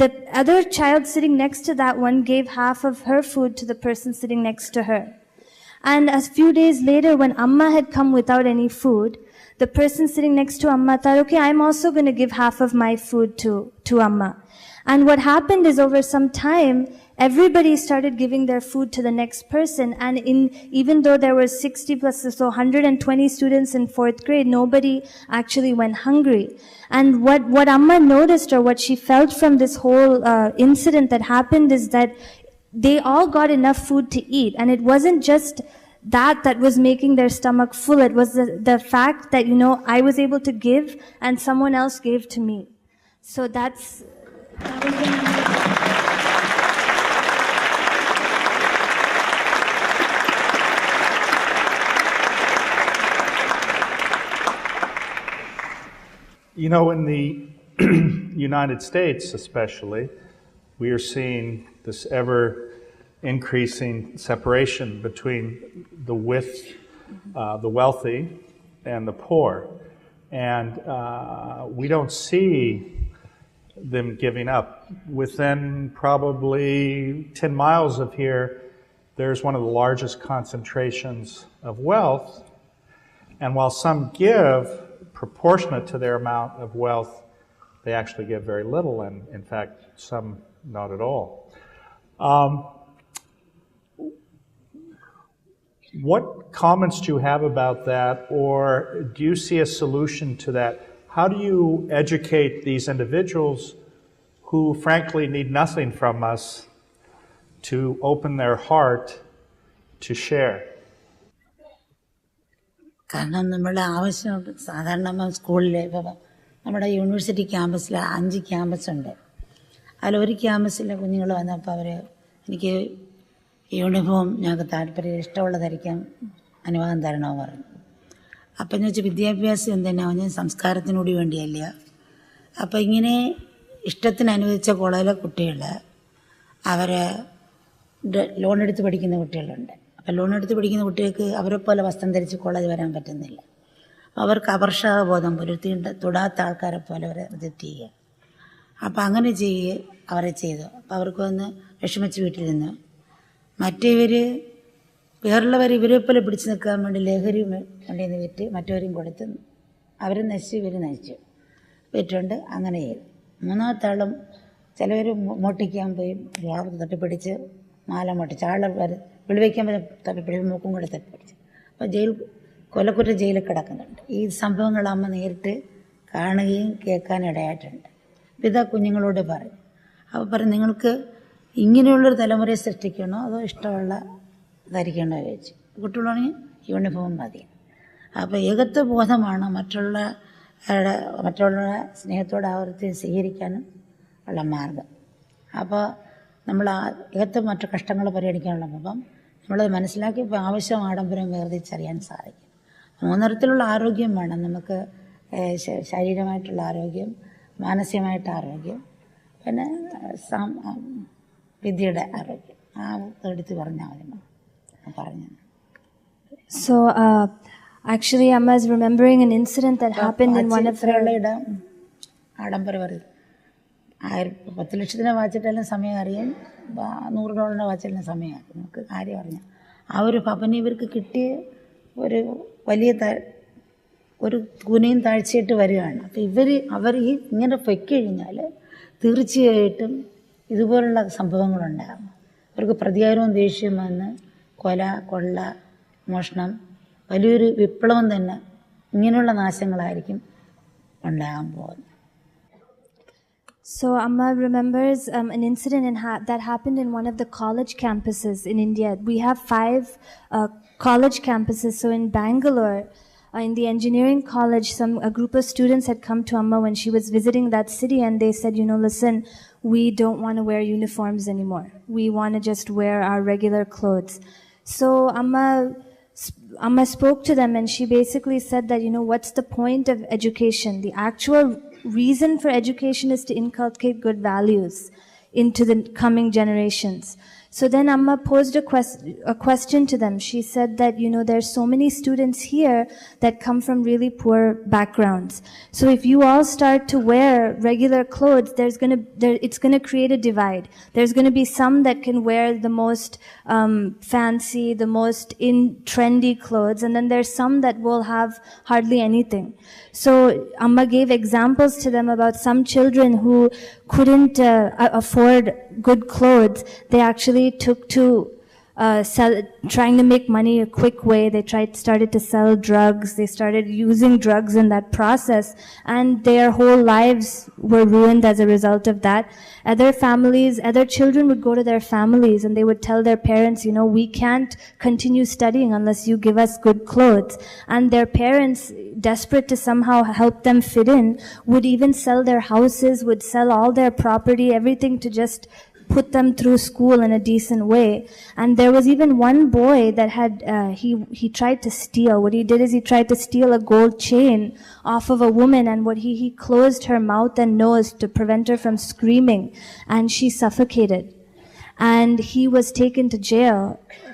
the other child sitting next to that one gave half of her food to the person sitting next to her. And a few days later, when Amma had come without any food, the person sitting next to Amma thought, okay, I'm also going to give half of my food to Amma. And what happened is, over some time, everybody started giving their food to the next person. And even though there were 60 plus, so 120 students in 4th grade, nobody actually went hungry. And what Amma noticed, or what she felt from this whole incident that happened, is that they all got enough food to eat. And it wasn't just that was making their stomach full. It was the fact that, I was able to give and someone else gave to me. So that was in the United States especially, we are seeing this ever increasing separation between the wealthy and the poor. And we don't see them giving up. Within probably 10 miles of here, there's one of the largest concentrations of wealth. And while some give proportionate to their amount of wealth, they actually give very little, and in fact, some not at all. What comments do you have about that, or do you see a solution to that? How do you educate these individuals who frankly need nothing from us to open their heart to share? കാരണം നമ്മുടെ ആവശ്യമുണ്ട്. സാധാരണ നമ്മൾ സ്കൂളിൽ ഇപ്പോൾ നമ്മുടെ university ക്യാമ്പസിൽ 5 ക്യാമ്പസുണ്ട്. അതിലൊരു ക്യാമ്പസിലെ കുഞ്ഞുങ്ങൾ വന്നപ്പോൾ അവർ എനിക്ക് യൂണിഫോം ഞങ്ങൾക്ക് താല്പര്യം ഇഷ്ടമുള്ള ധരിക്കാൻ അനുവാദം തരണമെന്ന് പറഞ്ഞു. അപ്പം എന്ന് വെച്ചാൽ വിദ്യാഭ്യാസം എന്തെന്നാ പറഞ്ഞാൽ സംസ്കാരത്തിനൂടി വേണ്ടിയല്ല. അപ്പം ഇങ്ങനെ ഇഷ്ടത്തിന് അനുവദിച്ച കോളേജിലെ കുട്ടികൾ അവർ ലോൺ എടുത്ത് പഠിക്കുന്ന കുട്ടികളുണ്ട്. അപ്പം ലോൺ എടുത്ത് പഠിക്കുന്ന കുട്ടികൾക്ക് അവരെ പോലെ വസ്ത്രം ധരിച്ച് കോളേജ് വരാൻ പറ്റുന്നില്ല. അവർക്ക് അപർഷാബോധം തൊടാത്ത ആൾക്കാരെ പോലെ അവരെ റിജക്റ്റ് ചെയ്യുക. അപ്പം അങ്ങനെ അവരെ ചെയ്തു. അപ്പം അവർക്ക് വന്ന് വിഷമിച്ച് വീട്ടിലിരുന്നു. വേറുള്ളവർ ഇവരെ പോലെ പിടിച്ചു നിൽക്കാൻ വേണ്ടി ലഹരി കൊണ്ടുവന്ന് വിറ്റ് മറ്റവരും കൊടുത്ത് അവർ നശിച്ചു, ഇവർ നശിച്ചു വിറ്റുകൊണ്ട് അങ്ങനെ ചെയ്തു. മൂന്നാമത്തെ ആളും ചിലവർ മോട്ടിക്കാൻ പോയി വാർത്ത തട്ടിപ്പിടിച്ച് മാല മോട്ടിച്ച് ആളെ വിളിവയ്ക്കാൻ തപ്പിപ്പിടിച്ച് മൂക്കും കൂടെ തപ്പിപ്പിടിച്ച്. അപ്പോൾ കൊലക്കുറ്റ ജയിലിൽ കിടക്കുന്നുണ്ട്. ഈ സംഭവങ്ങൾ അമ്മ നേരിട്ട് കാണുകയും കേൾക്കാനും ഇടയായിട്ടുണ്ട്. ഇതാ കുഞ്ഞുങ്ങളോട് പറഞ്ഞു. അപ്പോൾ പറഞ്ഞു, നിങ്ങൾക്ക് ഇങ്ങനെയുള്ളൊരു തലമുറയെ സൃഷ്ടിക്കണോ അതോ ഇഷ്ടമുള്ള ധരിക്കണോ ചോദിച്ചു. കുട്ടികളാണെങ്കിൽ യൂണിഫോം മതി. അപ്പോൾ ഏകത്വ ബോധമാണ് മറ്റുള്ള സ്നേഹത്തോടെ ആവർത്തി സ്വീകരിക്കാനും ഉള്ള മാർഗം. അപ്പോൾ നമ്മൾ ഏകത്വം മറ്റു കഷ്ടങ്ങൾ പരിഗണിക്കാനുള്ള അപ്പം നമ്മളത് മനസ്സിലാക്കി ആവശ്യം ആഡംബരം വേർതിരിച്ചറിയാൻ സാധിക്കും. 3 തരത്തിലുള്ള ആരോഗ്യം വേണം നമുക്ക്. ശാരീരികമായിട്ടുള്ള ആരോഗ്യം, മാനസികമായിട്ട് ആരോഗ്യം, പിന്നെ വിദ്യയുടെ ആരോഗ്യം. എടുത്ത് പറഞ്ഞാൽ മതി പറഞ്ഞു. So actually Amma is remembering an incident that happened in one of her... ആഡംബരം പറയും 10 ലക്ഷത്തിനെ വാച്ചിട്ടെല്ലാം സമയം അറിയാം, $100 വാച്ചിട്ടെല്ലാം സമയം അറിയാം. നമുക്ക് കാര്യം അറിഞ്ഞാൽ ആ ഒരു ഭവനം ഇവർക്ക് കിട്ടിയ ഒരു വലിയ ഒരു ഗുണയും താഴ്ചയായിട്ട് വരികയാണ്. അപ്പോൾ അവർ ഇങ്ങനെ പൊയ്ക്കഴിഞ്ഞാൽ തീർച്ചയായിട്ടും ഇതുപോലുള്ള സംഭവങ്ങളുണ്ടാകും. അവർക്ക് പ്രതികാരവും ദേഷ്യവും വന്ന് കൊല, കൊള്ള, മോഷണം, വലിയൊരു വിപ്ലവം തന്നെ, ഇങ്ങനെയുള്ള നാശങ്ങളായിരിക്കും ഉണ്ടാകാൻ പോകുന്നത്. So Amma remembers an incident that happened in one of the college campuses in India. We have 5 college campuses. So in Bangalore, in the engineering college, a group of students had come to Amma when she was visiting that city, and they said, listen, we don't want to wear uniforms anymore. We want to just wear our regular clothes. So Amma spoke to them, and she basically said that, what's the point of education? The actual reason for education is to inculcate good values into the coming generations. So then Amma posed a question to them. She said that, there's so many students here that come from really poor backgrounds. So if you all start to wear regular clothes, it's going to create a divide. There's going to be some that can wear the most fancy, the most trendy clothes, and then there's some that will have hardly anything. So Amma gave examples to them about some children who couldn't afford good clothes. They actually took to trying to make money a quick way. They started to sell drugs. They started using drugs in that process, and their whole lives were ruined as a result of that. Other children would go to their families and they would tell their parents, we can't continue studying unless you give us good clothes. And their parents, desperate to somehow help them fit in, would even sell their houses, would sell all their property, everything to just put them through school in a decent way. And there was even one boy that had, he tried to steal. What he did is he tried to steal a gold chain off of a woman, and he closed her mouth and nose to prevent her from screaming, and she suffocated. And he was taken to jail.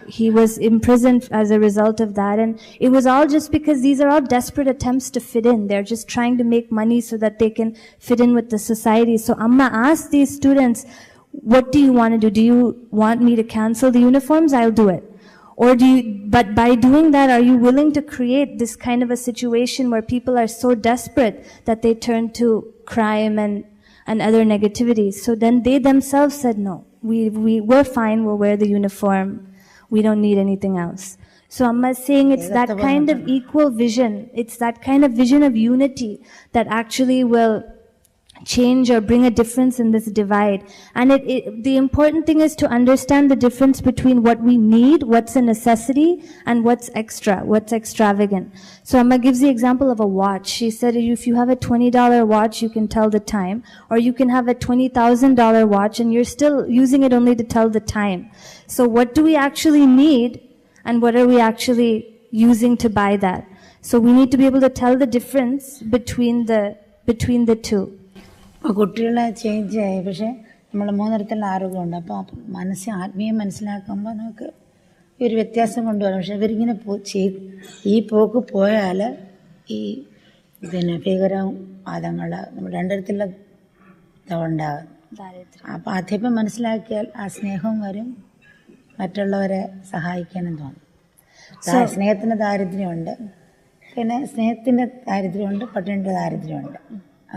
He was imprisoned as a result of that. And it was all just because these are all desperate attempts to fit in. They're just trying to make money so that they can fit in with the society. So Amma asked these students, what do you want to do? Do you want me to cancel the uniforms? I'll do it. Or but by doing that, are you willing to create this kind of a situation where people are so desperate that they turn to crime and other negativities? So then they themselves said, no, we're fine, we'll wear the uniform, we don't need anything else. So Amma is saying it's that kind of equal vision, it's that kind of vision of unity that actually will change or bring a difference in this divide. And the important thing is to understand the difference between what we need, what's a necessity, and what's extra, what's extravagant. So Amma gives the example of a watch. She said if you have a $20 watch, you can tell the time, or you can have a $20,000 watch and you're still using it only to tell the time. So what do we actually need, and what are we actually using to buy that? So we need to be able to tell the difference between the two. കുട്ടികളെ change ആയി, പക്ഷേ നമ്മൾ മൂന്നിടത്തുള്ള ആരോഗ്യമുണ്ട്. അപ്പോൾ ആത്മീയം മനസ്സിലാക്കുമ്പോൾ നമുക്ക് ഈ ഒരു വ്യത്യാസം കൊണ്ടുവരാം. പക്ഷെ ഇവരിങ്ങനെ ഈ പോക്ക് പോയാൽ ഈ ഭീകരവാദങ്ങൾ നമ്മൾ രണ്ടിടത്തുള്ള ഉണ്ടാകും. അപ്പോൾ ആദ്യം മനസ്സിലാക്കിയാൽ ആ സ്നേഹവും വരും, മറ്റുള്ളവരെ സഹായിക്കാനും തോന്നും. സ്നേഹത്തിന് ദാരിദ്ര്യമുണ്ട്, പിന്നെ സ്നേഹത്തിൻ്റെ ദാരിദ്ര്യമുണ്ട്, പട്ടിണിൻ്റെ ദാരിദ്ര്യമുണ്ട്.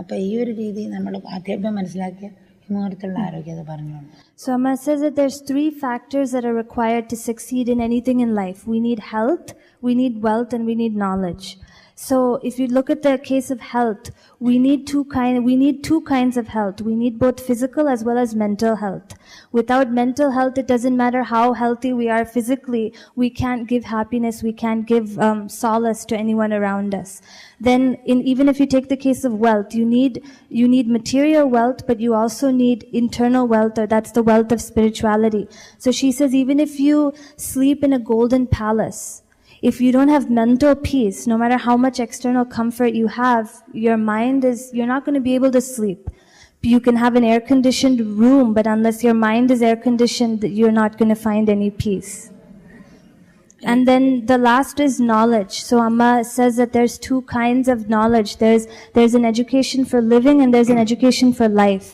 അപ്പോൾ ഈ ഒരു രീതി നമ്മൾ ആദ്യം മനസ്സിലാക്കിയ മൂന്നിടത്തുള്ള ആരോഗ്യത പറഞ്ഞുകൊണ്ട്. So Amma says that there's 3 factors that are required to succeed in anything in life. We need health, we need wealth, and we need knowledge. So if you look at the case of health, we need two kinds of health. We need both physical as well as mental health. Without mental health, it doesn't matter how healthy we are physically, we can't give happiness, we can't give solace to anyone around us. Then even if you take the case of wealth, you need material wealth, but you also need internal wealth, or that's the wealth of spirituality. So she says even if you sleep in a golden palace, if you don't have mental peace, no matter how much external comfort you have, you're not going to be able to sleep. You can have an air-conditioned room, but unless your mind is air-conditioned, you're not going to find any peace. And then the last is knowledge. So Amma says that there's 2 kinds of knowledge. There's an education for living and there's an education for life.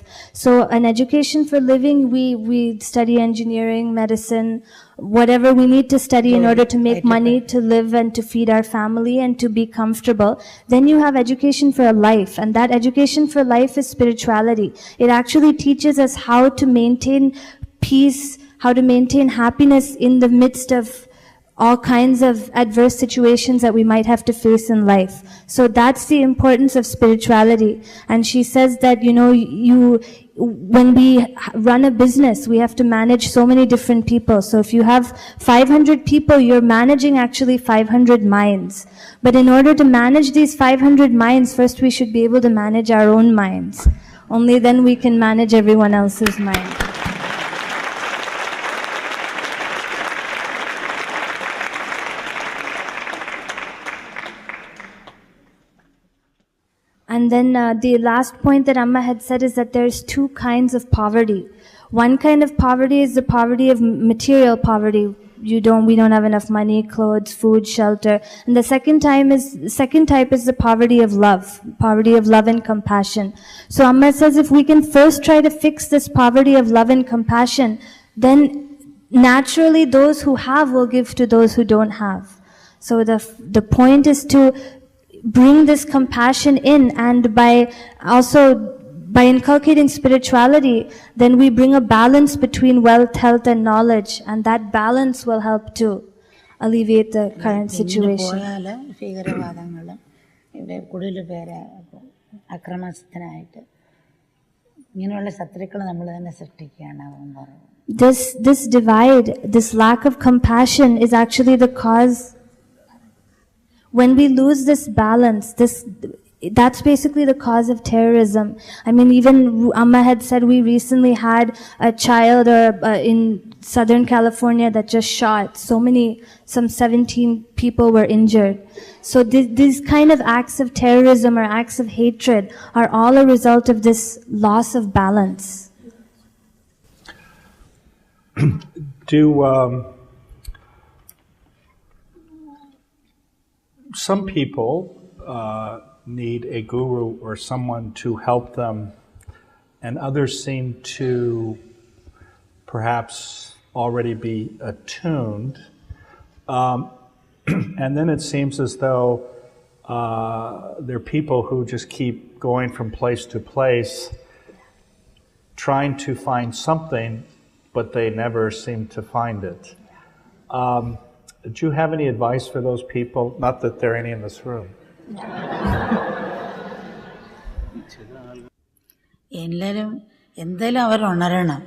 So an education for living, we study engineering, medicine, whatever we need to study in order to make money, to live and to feed our family and to be comfortable. Then you have education for life, and that education for life is spirituality. It actually teaches us how to maintain peace, how to maintain happiness in the midst of all kinds of adverse situations that we might have to face in life. So that's the importance of spirituality. And she says that, when we run a business, we have to manage so many different people. So if you have 500 people, you're managing actually 500 minds. But in order to manage these 500 minds, first we should be able to manage our own minds. Only then we can manage everyone else's mind. And then the last point that Amma had said is that there's 2 kinds of poverty. One kind of poverty is the poverty of material poverty. We don't have enough money, clothes, food, shelter. And the second type is the poverty of love and compassion. So Amma says if we can first try to fix this poverty of love and compassion, then naturally those who have will give to those who don't have. So the point is to bring this compassion in, and by inculcating spirituality, then we bring a balance between wealth, health, and knowledge, and that balance will help to alleviate the current situation. ഭീകരവാദങ്ങളും ഇവിടെ കൂടുതൽ പേര് അക്രമസ്ഥനായിട്ട് ഇങ്ങനെയുള്ള ശത്രുക്കൾ നമ്മൾ തന്നെ സൃഷ്ടിക്കുകയാണ്. This divide, this lack of compassion is actually the cause. When we lose this balance, that's basically the cause of terrorism. I mean, even Amma had said we recently had a child in Southern California that just shot. Some 17 people were injured. So these kind of acts of terrorism or acts of hatred are all a result of this loss of balance. Some people need a guru or someone to help them, and others seem to perhaps already be attuned And then it seems as though there are people who just keep going from place to place, trying to find something, but they never seem to find it. Do you have any advice for those people? Not that there are any in this room. എല്ലാവരും എന്തായാലും അവർ ഉണരണം.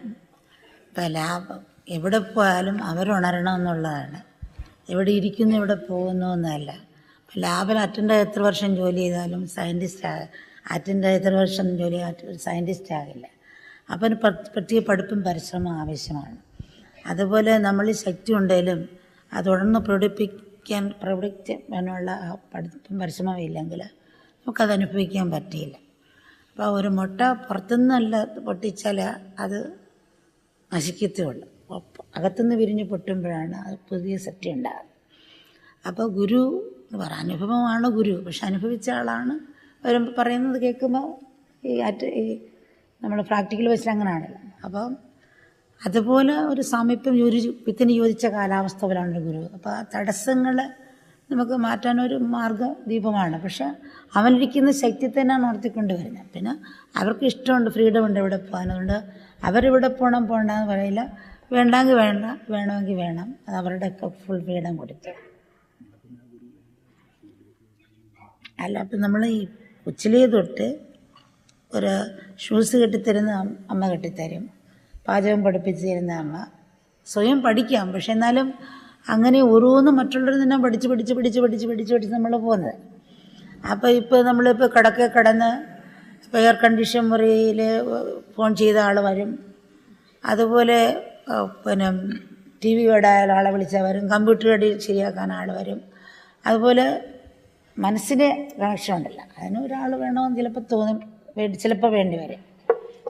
ഇപ്പം ലാഭം എവിടെ പോയാലും അവരുണരണം എന്നുള്ളതാണ്. എവിടെ ഇരിക്കുന്നു എവിടെ പോകുന്നു എന്നല്ല. ലാബിൽ അറ്റൻഡ് എത്ര വർഷം ജോലി ചെയ്താലും സയൻറ്റിസ്റ്റ് അറ്റൻഡ് എത്ര വർഷം ജോലി സയൻറ്റിസ്റ്റ് ആകില്ല. അപ്പം പ്രത്യേക പഠിപ്പും പരിശ്രമം ആവശ്യമാണ്. അതുപോലെ നമ്മൾ ശക്തി ഉണ്ടെങ്കിലും അത് തുടർന്ന് പ്രകടിപ്പിക്കാനുള്ള പഠിപ്പും പരിശ്രമം ഇല്ലെങ്കിൽ നമുക്കത് അനുഭവിക്കാൻ പറ്റിയില്ല. അപ്പോൾ ഒരു മുട്ട പുറത്തുനിന്നല്ല പൊട്ടിച്ചാൽ അത് നശിക്കത്തുള്ളൂ. അകത്തുനിന്ന് വിരിഞ്ഞ് പൊട്ടുമ്പോഴാണ് അത് പുതിയ ശക്തി ഉണ്ടാകുന്നത്. അപ്പോൾ ഗുരു എന്ന് പറയാം, അനുഭവമാണ് ഗുരു. പക്ഷെ അനുഭവിച്ച ആളാണ് വരുമ്പോൾ പറയുന്നത് കേൾക്കുമ്പോൾ ഈ നമ്മൾ പ്രാക്ടിക്കൽ വെച്ചിട്ട് അങ്ങനെയാണല്ലോ. അപ്പോൾ അതുപോലെ ഒരു സാമീപ്യം വിത്തിന് യോജിച്ച കാലാവസ്ഥ പോലാണ് ഗുരു. അപ്പോൾ ആ തടസ്സങ്ങൾ നമുക്ക് മാറ്റാനൊരു മാർഗദീപമാണ്. പക്ഷെ അവനിരിക്കുന്ന ശക്തി തന്നെയാണ് ഉണർത്തിക്കൊണ്ടുവരുന്നത്. പിന്നെ അവർക്ക് ഇഷ്ടമുണ്ട്, ഫ്രീഡം ഉണ്ട് എവിടെ പോകാൻ. അതുകൊണ്ട് അവരെവിടെ പോകണ്ടെന്ന് പറയില്ല. വേണ്ടെങ്കിൽ വേണ്ട, വേണമെങ്കിൽ വേണം. അത് അവരുടെ ഫുൾ ഫ്രീഡം കൊടുത്തു. അല്ല, അപ്പം നമ്മൾ ഈ കൊച്ചിലേ തൊട്ട് ഒരു ഷൂസ് കെട്ടിത്തരുന്ന അമ്മ കെട്ടിത്തരും, പാചകം പഠിപ്പിച്ച് തരുന്ന അമ്മ. സ്വയം പഠിക്കാം, പക്ഷെ എന്നാലും അങ്ങനെ ഓരോന്നും മറ്റുള്ളവരിൽ നിന്നും പഠിച്ച് നമ്മൾ പോകുന്നത്. അപ്പോൾ ഇപ്പോൾ നമ്മളിപ്പോൾ കിടന്ന് ഇപ്പോൾ എയർ കണ്ടീഷൻ മുറിയിൽ ഫോൺ ചെയ്ത ആൾ വരും. അതുപോലെ പിന്നെ TV കേടായ ആളെ വിളിച്ചാൽ വരും. കമ്പ്യൂട്ടർ കടി ശരിയാക്കാൻ ആൾ വരും. അതുപോലെ മനസ്സിൻ്റെ കണക്ഷൻ ഉണ്ടല്ലോ, അതിന് ഒരാൾ വേണമെന്ന് ചിലപ്പോൾ തോന്നും, ചിലപ്പോൾ വേണ്ടി വരും.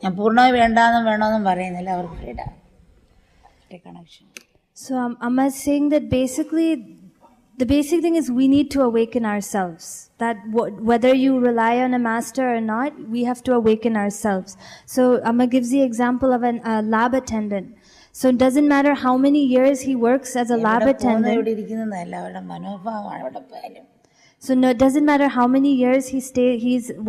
ഞാൻ പൂർണ്ണമായി വേണമെന്നും പറയുന്നില്ല, അവർക്ക് freedom connection. So Amma is saying that basically the basic thing is we need to awaken ourselves. That whether you rely on a master or not, we have to awaken ourselves. So Amma gives the example of a lab attendant. So it doesn't matter how many years he works as a lab attendant. So no, it doesn't matter how many years he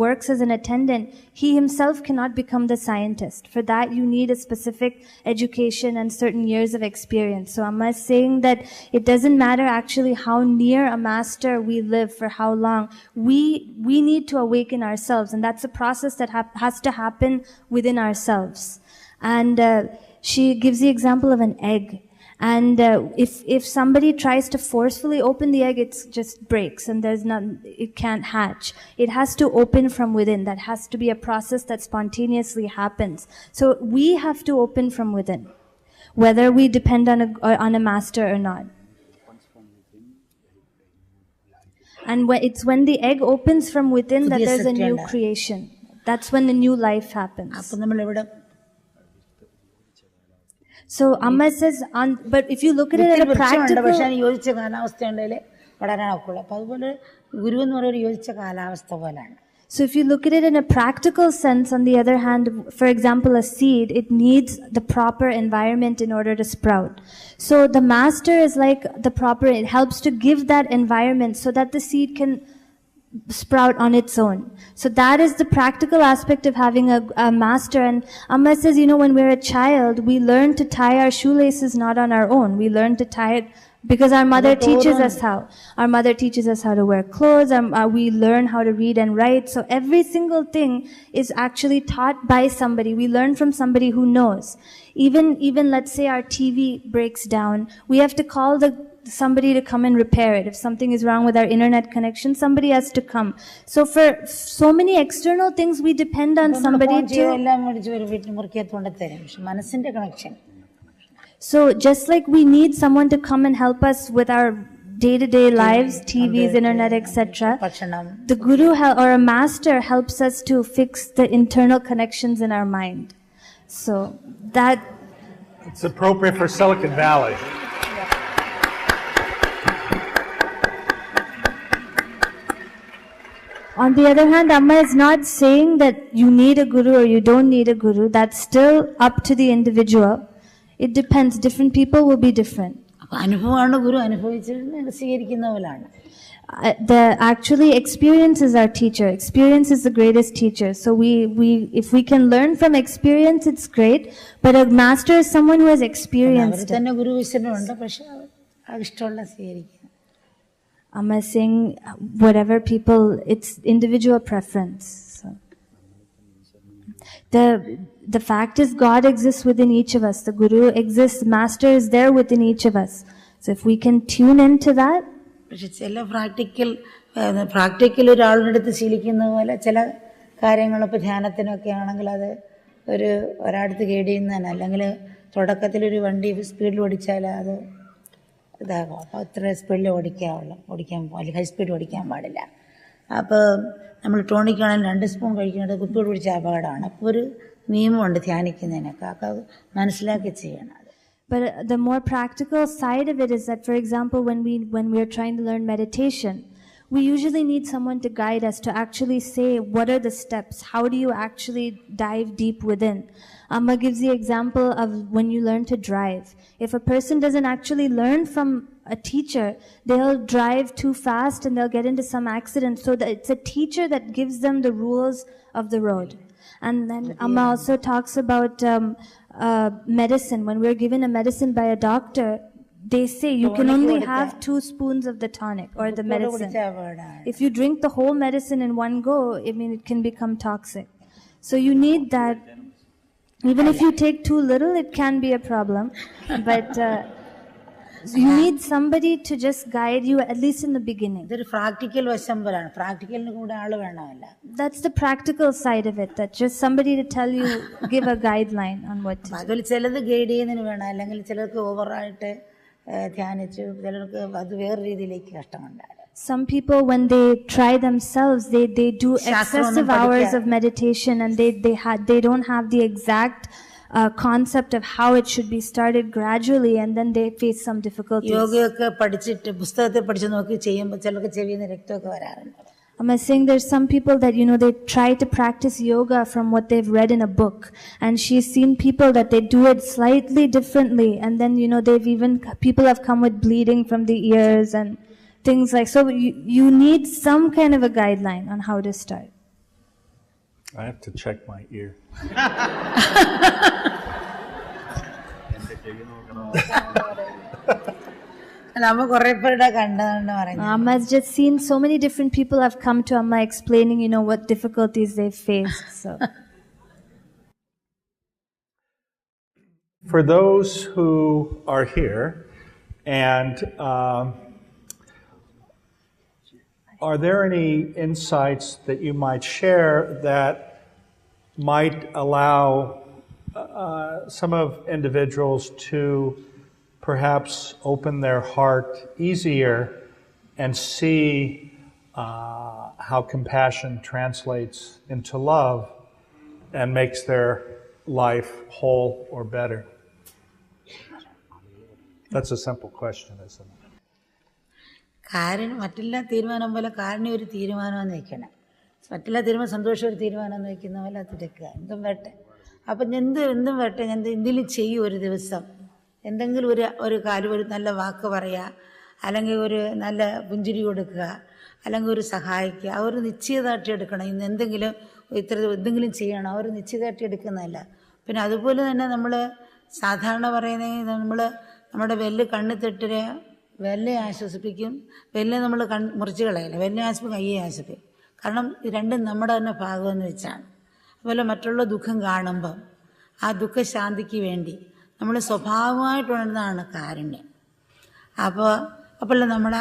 works as an attendant. He himself cannot become the scientist. For that, you need a specific education and certain years of experience. So Amma is saying that it doesn't matter actually how near a master we live, for how long. We need to awaken ourselves, and that's a process that has to happen within ourselves. And she gives the example of an egg. And if somebody tries to forcefully open the egg, it just breaks and it can't hatch. It has to open from within. That has to be a process that spontaneously happens. So we have to open from within, whether we depend on a master or not. And it's when the egg opens from within that there's a new creation. That's when the new life happens. So Amma says, but if you look at it in a practical... So if you look at it in a practical sense, on the other hand, for example, a seed, it needs the proper environment in order to sprout. So the master is like it helps to give that environment so that the seed can sprout on its own. So that is the practical aspect of having a master. And Amma says, when we're a child, we learn to tie our shoelaces not on our own. We learn to tie it because our mother teaches us how. Our mother teaches us how to wear clothes. We learn how to read and write. So every single thing is actually taught by somebody. We learn from somebody who knows. Even let's say our TV breaks down, we have to call somebody to come and repair it. If something is wrong with our internet connection, somebody has to come. So for so many external things, we depend on somebody to... So just like we need someone to come and help us with our day-to-day lives, TVs, internet, etc., the guru or a master helps us to fix the internal connections in our mind. So that... It's appropriate for Silicon Valley. On the other hand, Amma is not saying that you need a guru or you don't need a guru. That's still up to the individual. It depends. Different people will be different. അനുഭവമാണ് ഗുരു അനുഭവിച്ച് സ്വീകരിക്കുന്ന പോലാണ്. Actually experience is our teacher. Experience is the greatest teacher. So if we can learn from experience, it's great. But a master is someone who has experienced it. തന്നെ ഗുരു വിശ്വനുണ്ട്, പക്ഷെ ഇഷ്ടമുള്ള സ്വീകരിക്കുക. Amma is saying whatever people, it's individual preference. So the fact is God exists within each of us. The Guru exists, Master is there within each of us. So if we can tune into that. പക്ഷെ ചില practical ഒരാളുടെ അടുത്ത് ശീലിക്കുന്ന പോലെ ചില കാര്യങ്ങൾ, ഇപ്പോൾ ധ്യാനത്തിനൊക്കെ ആണെങ്കിൽ അത് ഒരാടുത്ത് ഗൈഡ് ചെയ്യുന്നതന്നെ. അല്ലെങ്കിൽ തുടക്കത്തിലൊരു വണ്ടി സ്പീഡിൽ ഓടിച്ചാൽ അത് ഇതാകും. അപ്പോൾ അത്ര സ്പീഡിൽ അല്ലെങ്കിൽ ഹൈ സ്പീഡ് ഓടിക്കാൻ പാടില്ല. അപ്പോൾ നമ്മൾ ടോണിക്കാണെങ്കിൽ 2 സ്പൂൺ കഴിക്കുന്നത് കുപ്പിയോട് പിടിച്ച അപകടമാണ്. അപ്പോൾ ഒരു നിയമമുണ്ട് ധ്യാനിക്കുന്നതിനൊക്കെ, അപ്പോൾ അത് മനസ്സിലാക്കി ചെയ്യണം. But the more practical side of it is that, for example, when we are trying to learn meditation, we usually need someone to guide us to actually say, what are the steps? How do you actually dive deep within? Amma gives the example of when you learn to drive. If a person doesn't actually learn from a teacher, they'll drive too fast and they'll get into some accident. So that it's a teacher that gives them the rules of the road. And then Amma also talks about medicine. When we're given a medicine by a doctor, they say you can only have 2 spoons of the tonic or the medicine. If you drink the whole medicine in one go, it can become toxic. So you need that. Even if you take too little, it can be a problem. But you need somebody to just guide you, at least in the beginning. That's the practical side of it, that just somebody to tell you, give a guideline on what to do. Some people, when they try themselves, they do excessive hours of meditation, and they don't have the exact concept of how it should be started gradually, and then they face some difficulties. I'm saying there's some people that, they try to practice yoga from what they've read in a book, and she's seen people that they do it slightly differently, and then people have come with bleeding from the ears and things like. So you need some kind of a guideline on how to start. I have to check my ear. Amma has just seen so many different people have come to Amma explaining, what difficulties they've faced. So, for those who are here, and are there any insights that you might share that might allow some of individuals to perhaps open their heart easier and see how compassion translates into love and makes their life whole or better? That's a simple question, isn't it? മറ്റെല്ലാ തീരുമാനം പോലെ കാരണി ഒരു തീരുമാനമെന്ന് വയ്ക്കണം. മറ്റെല്ലാ തീരുമാനം സന്തോഷം ഒരു തീരുമാനം എന്ന് വയ്ക്കുന്ന പോലെ തിരക്കുക. എന്തും വരട്ടെ. അപ്പം എന്തും വരട്ടെ, എന്തെങ്കിലും ചെയ്യും ഒരു ദിവസം. എന്തെങ്കിലും ഒരു കാര്യം, ഒരു നല്ല വാക്ക് പറയുക, അല്ലെങ്കിൽ ഒരു നല്ല പുഞ്ചിരി കൊടുക്കുക, അല്ലെങ്കിൽ ഒരു സഹായിക്കുക. ആ ഒരു നിശ്ചയദാർഢ്യം എടുക്കണം. ഇന്ന് എന്തെങ്കിലും ചെയ്യണം, ആ ഒരു നിശ്ചയദാർഢ്യം എടുക്കുന്നതല്ല. പിന്നെ അതുപോലെ തന്നെ നമ്മൾ സാധാരണ പറയുന്നത്, നമ്മുടെ കണ്ണ് തെറ്റിരെ വെല്ലെ ആശ്വസിപ്പിക്കും, വെല്ലെ നമ്മൾ മുറിച്ച് കളയില്ല, വെല്ലെ ആശ്വസിപ്പിക്കും, കയ്യെ ആശ്വസിപ്പിക്കും. കാരണം ഇത് രണ്ടും നമ്മുടെ തന്നെ ഭാഗമെന്ന് വെച്ചാണ്. അതുപോലെ മറ്റുള്ള ദുഃഖം കാണുമ്പം ആ ദുഃഖശാന്തിക്ക് വേണ്ടി നമ്മൾ സ്വഭാവമായിട്ട് ഉണർന്നതാണ് കാരുണ്യം. അപ്പോൾ നമ്മളുള്ള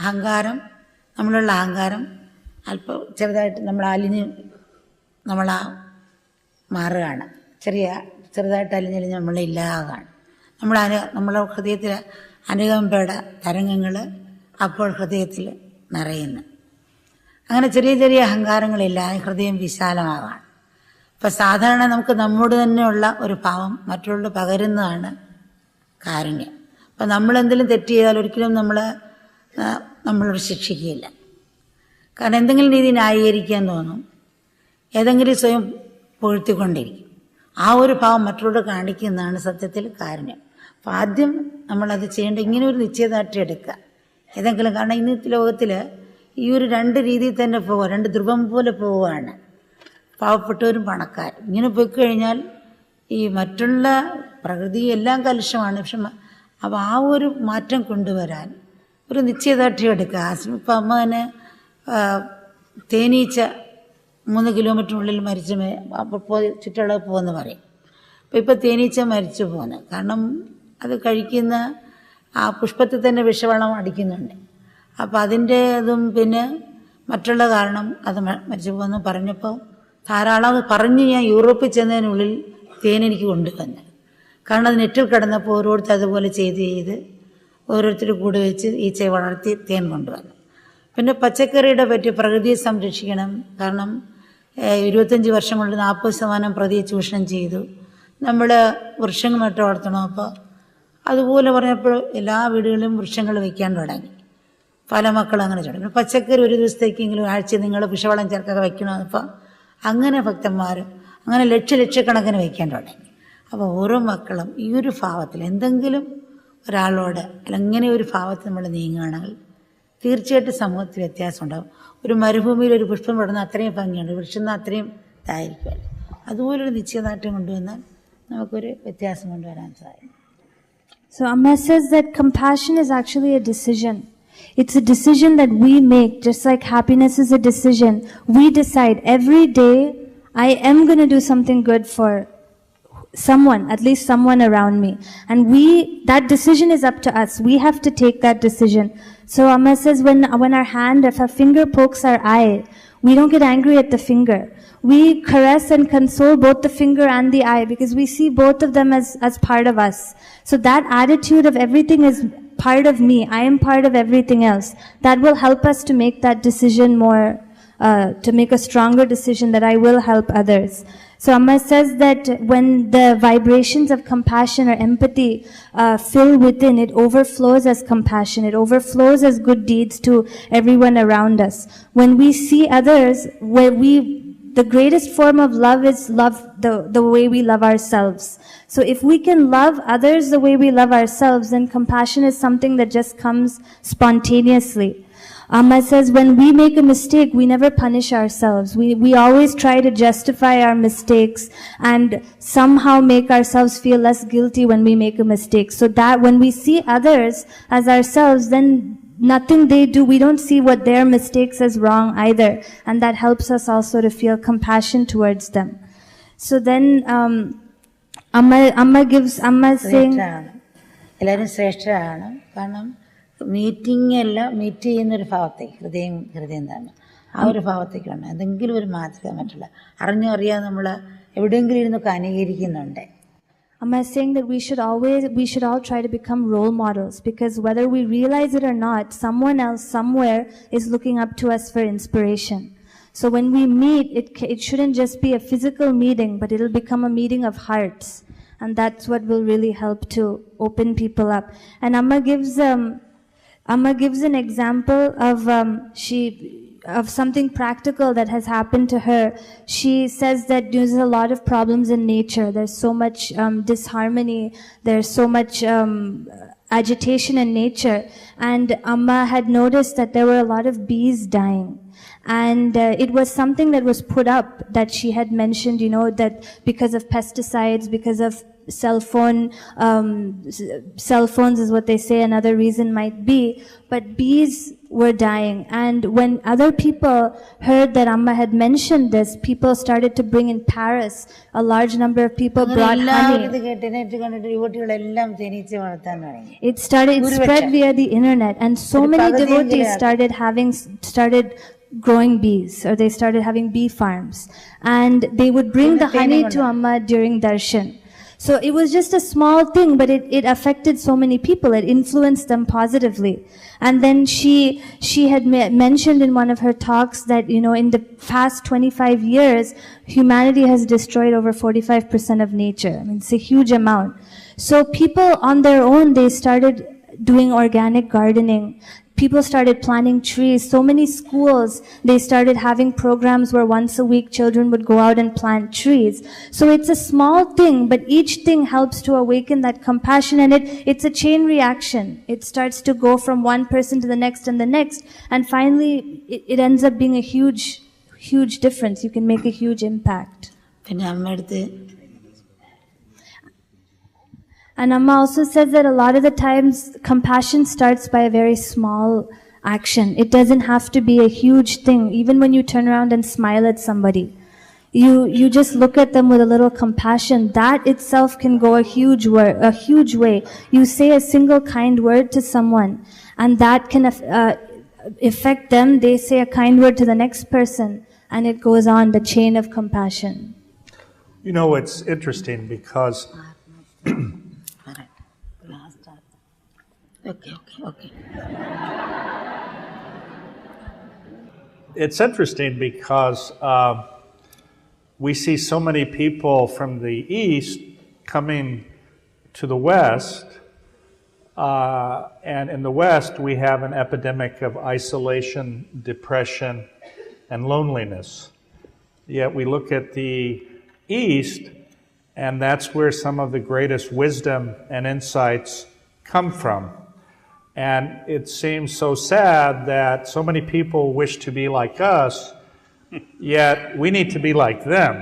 അഹങ്കാരം അല്പം ചെറുതായിട്ട് മാറുകയാണ്. ചെറുതായിട്ട് അലിഞ്ഞലിഞ്ഞ് നമ്മളില്ലാതാണ്. നമ്മളെ ഹൃദയത്തിൽ അനുകമ്പയുടെ തരംഗങ്ങൾ അപ്പോൾ ഹൃദയത്തിൽ നിറയുന്നു. അങ്ങനെ ചെറിയ അഹങ്കാരങ്ങളില്ല, ഹൃദയം വിശാലമാകാണ്. അപ്പം സാധാരണ നമുക്ക് നമ്മോട് തന്നെയുള്ള ഒരു ഭാവം മറ്റുള്ളവർ പകരുന്നതാണ് കാരുണ്യം. അപ്പം നമ്മളെന്തെങ്കിലും തെറ്റ് ചെയ്താൽ ഒരിക്കലും നമ്മളോട് ശിക്ഷിക്കുകയില്ല. കാരണം എന്തെങ്കിലും രീതി ന്യായീകരിക്കാൻ തോന്നും, ഏതെങ്കിലും സ്വയം പുകഴ്ത്തിക്കൊണ്ടിരിക്കും. ആ ഒരു ഭാവം മറ്റുള്ളവരോട് കാണിക്കുന്നതാണ് സത്യത്തിൽ കാരുണ്യം. അപ്പം ആദ്യം നമ്മളത് ചെയ്യേണ്ട ഇങ്ങനെ ഒരു നിശ്ചയദാർഢ്യം എടുക്കുക. ഏതെങ്കിലും കാരണം ഇന്നത്തെ ലോകത്തിൽ ഈ ഒരു രണ്ട് രീതിയിൽ തന്നെ പോവുക, രണ്ട് ധ്രുവം പോലെ പോവുകയാണ്. പാവപ്പെട്ടവരും പണക്കാരും ഇങ്ങനെ പോയിക്കഴിഞ്ഞാൽ ഈ മറ്റുള്ള പ്രകൃതി എല്ലാം കലുഷമാണ്. പക്ഷെ അപ്പോൾ ആ ഒരു മാറ്റം കൊണ്ടുവരാൻ ഒരു നിശ്ചയദാർഢ്യം എടുക്കുക. ഇപ്പം അമ്മ തന്നെ തേനീച്ച 3 കിലോമീറ്ററിനുള്ളിൽ മരിച്ചു ചുറ്റളവ് പോകുമെന്ന് പറയും. അപ്പോൾ ഇപ്പോൾ തേനീച്ച മരിച്ചു പോകുന്നു. കാരണം അത് കഴിക്കുന്ന ആ പുഷ്പത്തിൽ തന്നെ വിഷവളം അടിക്കുന്നുണ്ട്. അപ്പോൾ അതിൻ്റെ ഇതും പിന്നെ മറ്റുള്ള കാരണം അത് മരിച്ചു പോകുന്നു പറഞ്ഞപ്പോൾ ധാരാളം പറഞ്ഞ് ഞാൻ യൂറോപ്പിൽ ചെന്നതിനുള്ളിൽ തേനെനിക്ക് കൊണ്ടുവന്നു. കാരണം അത് നെറ്റിൽ കിടന്നപ്പോൾ ഓരോരുത്തർ അതുപോലെ ചെയ്ത് ഓരോരുത്തർ കൂടെ വെച്ച് ഈച്ചയെ വളർത്തി തേൻ കൊണ്ടുവന്നു. പിന്നെ പച്ചക്കറിയുടെ പറ്റി പ്രകൃതിയെ സംരക്ഷിക്കണം. കാരണം 25 വർഷം കൊണ്ട് 40% പ്രതിയെ ചൂഷണം ചെയ്തു. നമ്മൾ വൃക്ഷങ്ങൾ നട്ട് വളർത്തണം. അപ്പോൾ അതുപോലെ പറഞ്ഞപ്പോൾ എല്ലാ വീടുകളിലും വൃക്ഷങ്ങൾ വയ്ക്കാൻ തുടങ്ങി. പല മക്കളും അങ്ങനെ തുടങ്ങി. പച്ചക്കറി ഒരു ദിവസത്തേക്കെങ്കിലും ആഴ്ച നിങ്ങൾ വിഷവളം ചേർക്കൊക്കെ വയ്ക്കണമെന്നപ്പോൾ അങ്ങനെ ഭക്തന്മാരും അങ്ങനെ ലക്ഷക്കണക്കിന് വയ്ക്കാൻ തുടങ്ങി. അപ്പോൾ ഓരോ മക്കളും ഈ ഒരു ഭാവത്തിൽ എന്തെങ്കിലും ഒരാളോട് അല്ലെങ്കിൽ ഒരു ഭാവത്തിൽ നമ്മൾ നീങ്ങുകയാണെങ്കിൽ തീർച്ചയായിട്ടും സമൂഹത്തിൽ വ്യത്യാസം ഉണ്ടാകും. ഒരു മരുഭൂമിയിൽ ഒരു പുഷ്പം പെടുന്ന അത്രയും ഭംഗിയുണ്ട്, വൃക്ഷം അത്രയും ഇതായിരിക്കുമല്ലോ. അതുപോലൊരു നിശ്ചയദാർഢ്യം കൊണ്ടുവന്നാൽ നമുക്കൊരു വ്യത്യാസം കൊണ്ടുവരാൻ സാധിക്കും. So Amma says that compassion is actually a decision. It's a decision that we make, just like happiness is a decision. We decide every day, I am going to do something good for someone, at least someone around me. And that decision is up to us. We have to take that decision. So Amma says when our hand, if our finger pokes our eye, we don't get angry at the finger. We caress and console both the finger and the eye because we see both of them as part of us. So that attitude of everything is part of me, I am part of everything else, that will help us to make that decision more, to make a stronger decision that I will help others. So Amma says that when the vibrations of compassion or empathy fill within, it overflows as compassion, it overflows as good deeds to everyone around us. When we see others, the greatest form of love is love the way we love ourselves. So if we can love others the way we love ourselves, then compassion is something that just comes spontaneously. Amma says when we make a mistake, we never punish ourselves. We always try to justify our mistakes and somehow make ourselves feel less guilty when we make a mistake. So that when we see others as ourselves, then nothing they do, we don't see what their mistakes as wrong either. And that helps us also to feel compassion towards them. So then, Amma is saying, എല്ലാവരും ശ്രേഷ്ഠരാണ്. കാരണം meeting അല്ല, meet ചെയ്യുന്നൊരു ഭാവത്തേക്ക് ഹൃദയം തന്നെ ആ ഒരു ഭാവത്തേക്കാണ് എന്തെങ്കിലും ഒരു മാതൃക മറ്റുള്ള അറിയാതെ നമ്മൾ എവിടെയെങ്കിലും ഇരുന്നൊക്കെ അനുകരിക്കുന്നുണ്ട്. Amma is saying that we should all try to become role models, because whether we realize it or not, someone else somewhere is looking up to us for inspiration. So when we meet, it shouldn't just be a physical meeting, but it'll become a meeting of hearts, and that's what will really help to open people up. And Amma gives an example of something practical that has happened to her. She says that there's a lot of problems in nature. There's so much disharmony. There's so much agitation in nature. And Amma had noticed that there were a lot of bees dying. And it was something that was put up, that she had mentioned, that because of pesticides, because of cell phones is what they say, another reason might be, but bees were dying. And when other people heard that Amma had mentioned this, people started to bring in Paris, a large number of people brought honey. It spread via the internet, and so many devotees started growing bees, or they started having bee farms, and they would bring the honey to Amma during darshan. So it was just a small thing, but it affected so many people. It influenced them positively. And then she had mentioned in one of her talks that, in the past 25 years, humanity has destroyed over 45% of nature. I mean, it's a huge amount. So people on their own, they started doing organic gardening. People started planting trees. So many schools, they started having programs where once a week children would go out and plant trees. So it's a small thing, but each thing helps to awaken that compassion, and it's a chain reaction. It starts to go from one person to the next, and finally it ends up being a huge difference. You can make a huge impact. And Amma also says that a lot of the times compassion starts by a very small action. It doesn't have to be a huge thing. Even when you turn around and smile at somebody, you just look at them with a little compassion. That itself can go a huge way. You say a single kind word to someone, and that can affect them. They say a kind word to the next person, and it goes on, the chain of compassion. You know, it's interesting because Okay. It's interesting because we see so many people from the East coming to the West, and in the West we have an epidemic of isolation, depression, and loneliness. Yet we look at the East, and that's where some of the greatest wisdom and insights come from. And it seems so sad that so many people wish to be like us, yet we need to be like them.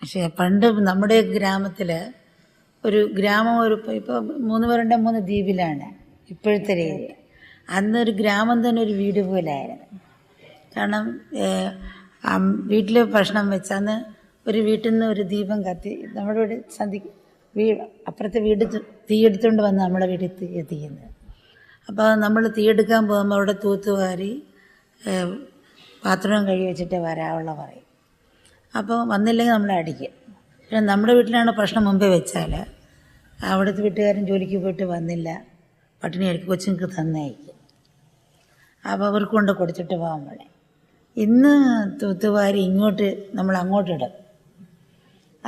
പക്ഷേ പണ്ട് നമ്മുടെ ഗ്രാമത്തിൽ ഒരു ഗ്രാമം ഇപ്പോൾ 3 ദ്വീപിലാണ് ഇപ്പോഴത്തെ രീതി. അന്നൊരു ഗ്രാമം തന്നെ ഒരു വീട് പോലായിരുന്നു. കാരണം വീട്ടിൽ ഭക്ഷണം വെച്ചന്ന് ഒരു വീട്ടിൽ നിന്ന് ഒരു ദീപം കത്തി നമ്മുടെ ഇവിടെ അപ്പുറത്തെ വീട് തീയെടുത്തുകൊണ്ട് വന്ന് നമ്മുടെ വീട്ടിൽ എത്തിക്കുന്നത്. അപ്പോൾ നമ്മൾ തീയെടുക്കാൻ പോകുമ്പോൾ അവിടെ തൂത്തുവാരി പാത്രം കഴുകി വെച്ചിട്ട് വരാനുള്ള പറയും. അപ്പോൾ വന്നില്ലെങ്കിൽ നമ്മളെ അടിക്കും. പിന്നെ നമ്മുടെ വീട്ടിലാണ് ഭക്ഷണം മുമ്പേ വെച്ചാൽ അവിടുത്തെ വീട്ടുകാരൻ ജോലിക്ക് പോയിട്ട് വന്നില്ല, പട്ടിണിയായിരിക്കും, കൊച്ചുങ്ങൾക്ക് തന്നയക്കും. അപ്പോൾ അവർക്ക് കൊണ്ട് കൊടുത്തിട്ട് പോകാൻ പോലെ. ഇന്ന് തൂത്തുവാരി ഇങ്ങോട്ട് നമ്മൾ അങ്ങോട്ടിടും,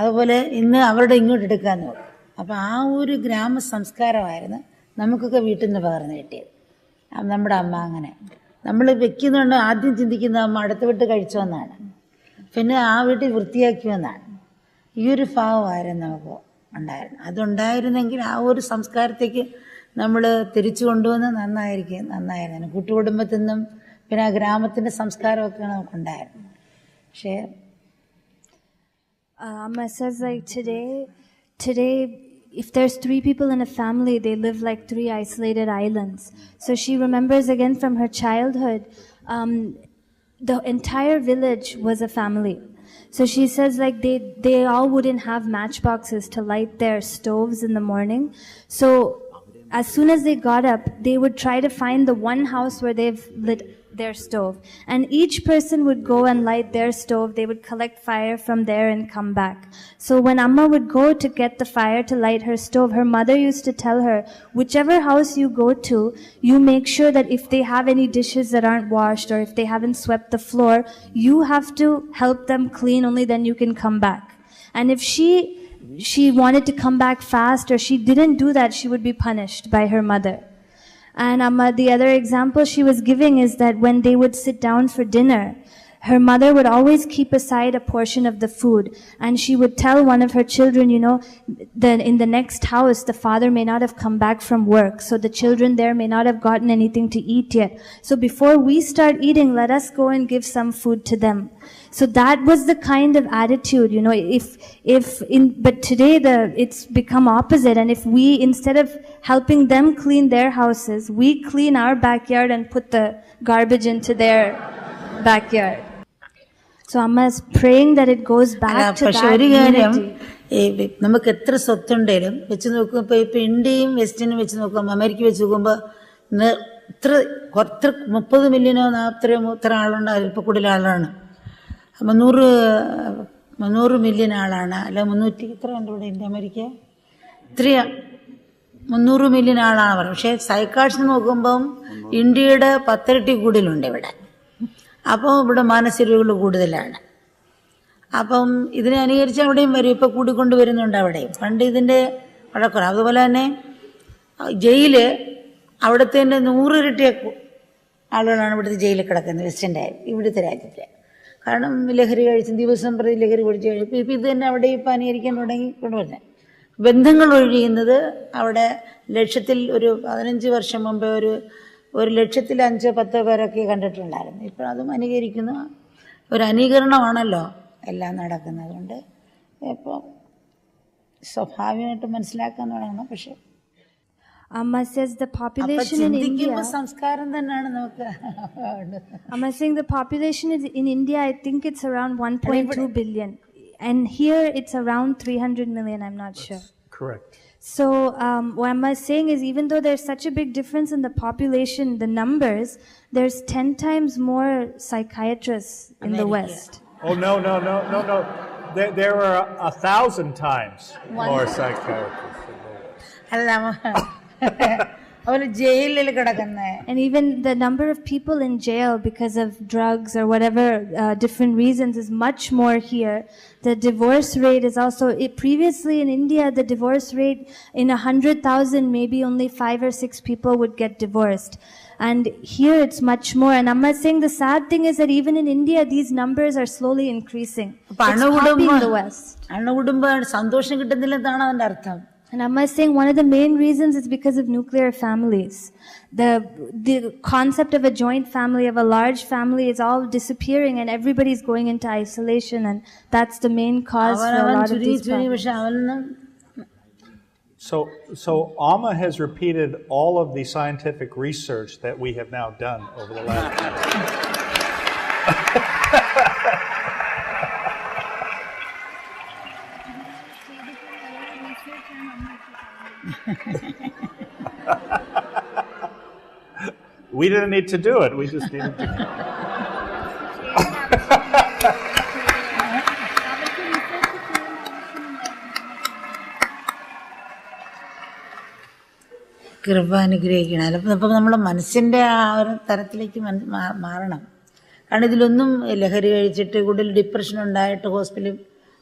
അതുപോലെ ഇന്ന് അവരുടെ ഇങ്ങോട്ട് എടുക്കാൻ നോക്കും. അപ്പോൾ ആ ഒരു ഗ്രാമ സംസ്കാരമായിരുന്നു നമുക്കൊക്കെ വീട്ടിൽ നിന്ന് പകർന്നു കിട്ടിയത്. നമ്മുടെ അമ്മ അങ്ങനെ നമ്മൾ വെക്കുന്നുണ്ട്. ആദ്യം ചിന്തിക്കുന്ന അമ്മ അടുത്ത വീട്ട് കഴിച്ചോന്നാണ്, പിന്നെ ആ വീട്ടിൽ വൃത്തിയാക്കിയെന്നാണ്. ഈ ഒരു ഭാവമായിരുന്നു നമുക്ക് ഉണ്ടായിരുന്നു. അതുണ്ടായിരുന്നെങ്കിൽ ആ ഒരു സംസ്കാരത്തേക്ക് നമ്മൾ തിരിച്ചു കൊണ്ടുവന്ന് നന്നായിരുന്നു. കൂട്ടുകുടുംബത്തിൽ നിന്നും പിന്നെ ആ ഗ്രാമത്തിൻ്റെ സംസ്കാരമൊക്കെ നമുക്കുണ്ടായിരുന്നു. പക്ഷേ Amma says like today if there's 3 people in a family, they live like 3 isolated islands. So she remembers again from her childhood, the entire village was a family. So she says like they all wouldn't have matchboxes to light their stoves in the morning. So as soon as they got up, they would try to find the one house where they've lit their stove, and each person would go and light their stove. They would collect fire from there and come back. So when Amma would go to get the fire to light her stove, her mother used to tell her, whichever house you go to, you make sure that if they have any dishes that aren't washed or if they haven't swept the floor, you have to help them clean, only then you can come back. And if she wanted to come back fast or she didn't do that, she would be punished by her mother. And the other example she was giving is that when they would sit down for dinner, her mother would always keep aside a portion of the food, and she would tell one of her children, that in the next house the father may not have come back from work, so the children there may not have gotten anything to eat yet. So before we start eating, let us go and give some food to them. So that was the kind of attitude, but today it's become opposite, and if we, instead of helping them clean their houses, we clean our backyard and put the garbage into their backyard. So Amma is praying that it goes back to that unity. നമുക്ക് എത്ര സ്വത്തുണ്ടെങ്കിലും വെച്ച് നോക്കുമ്പോൾ ഇപ്പോൾ ഇന്ത്യയും വെസ്റ്റിനും വെച്ച് നോക്കുമ്പോൾ America വെച്ച് നോക്കുമ്പോൾ എത്ര 30 മില്യനോ 40 ആളുണ്ട്, അതിലിപ്പോൾ കൂടുതൽ ആളാണ്. 300 മില്യൺ ആളാണ്, അല്ല 300 ഇത്ര ഉണ്ട് ഇവിടെ ഇന്ത്യ അമേരിക്ക 300 മില്യൺ ആളാണ് പറയുന്നത്. പക്ഷേ സൈക്കാട്സ് നോക്കുമ്പം ഇന്ത്യയുടെ 10 ഇരട്ടി കൂടുതലുണ്ട് ഇവിടെ. അപ്പോൾ ഇവിടെ മാനസിക രോഗികൾ കൂടുതലാണ്. അപ്പം ഇതിനെ അനുകരിച്ച് അവിടെയും വരും, ഇപ്പോൾ കൂടിക്കൊണ്ട് വരുന്നുണ്ട് അവിടെയും. പണ്ട് ഇതിൻ്റെ വഴക്കുറവ്. അതുപോലെ തന്നെ ജയില് അവിടുത്തെ 100 ഇരട്ടി ആളുകളാണ് ഇവിടുത്തെ ജയിലിൽ കിടക്കുന്നത് വെസ്റ്റിൻ്റെ ഇവിടുത്തെ രാജ്യത്തെ. കാരണം ലഹരി കഴിച്ച് ദിവസം പ്രതി ലഹരി കുടിച്ച് കഴിയും. ഇപ്പം ഇത് തന്നെ അവിടെ ഇപ്പം അനുകരിക്കാൻ തുടങ്ങി കൊണ്ടുവരുന്നത്. ബന്ധങ്ങൾ ഒഴിയുന്നത് അവിടെ ലക്ഷത്തിൽ ഒരു 15 വർഷം മുമ്പ് ഒരു ലക്ഷത്തിൽ 5-10 പേരൊക്കെ കണ്ടിട്ടുണ്ടായിരുന്നു. ഇപ്പോൾ അതും അനുകരിക്കുന്നു. ഒരു അനുകരണമാണല്ലോ എല്ലാം നടക്കുന്നത്. കൊണ്ട് ഇപ്പോൾ സ്വാഭാവികമായിട്ട് മനസ്സിലാക്കാൻ തുടങ്ങണം. പക്ഷെ Amma says the population in India. സംസ്കാരം തന്നെയാണ് നമുക്ക്. Amma saying the population in India, I think it's around 1.2 billion. And here it's around 300 million, I'm not sure. Correct. So what Amma is saying is, even though there's such a big difference in the population, the numbers, there's 10 times more psychiatrists in the West. Oh, no. There are 1,000 times more psychiatrists in the West. അല്ല അവര് ജയിലിൽ കിടക്കുന്ന. And even the number of people in jail because of drugs or whatever different reasons is much more here. The divorce rate is also, previously in India, the divorce rate in 100,000, maybe only 5 or 6 people would get divorced. And here it's much more. And Amma is saying the sad thing is that even in India, these numbers are slowly increasing. It's copying the West. അണുകുടുംബ സന്തോഷം കിട്ടുന്നില്ലെന്നാണ് അതിന്റെ അർത്ഥം. And Amma is saying one of the main reasons is because of nuclear families. The concept of a joint family, of a large family, is all disappearing, and everybody's going into isolation, and that's the main cause for a lot of these problems. So Amma has repeated all of the scientific research that we have now done over the last year. We didn't need to do it. We just needed to. കൃപ അനുഗ്രഹിക്കണം. അപ്പം നമ്മുടെ മനസ്സിൻ്റെ ആ ഒരു തരത്തിലേക്ക് മാറണം. കാരണം ഇതിലൊന്നും ലഹരി കഴിച്ചിട്ട് കൂടുതൽ ഡിപ്രഷൻ ഉണ്ടായിട്ട് ഹോസ്പിറ്റലിൽ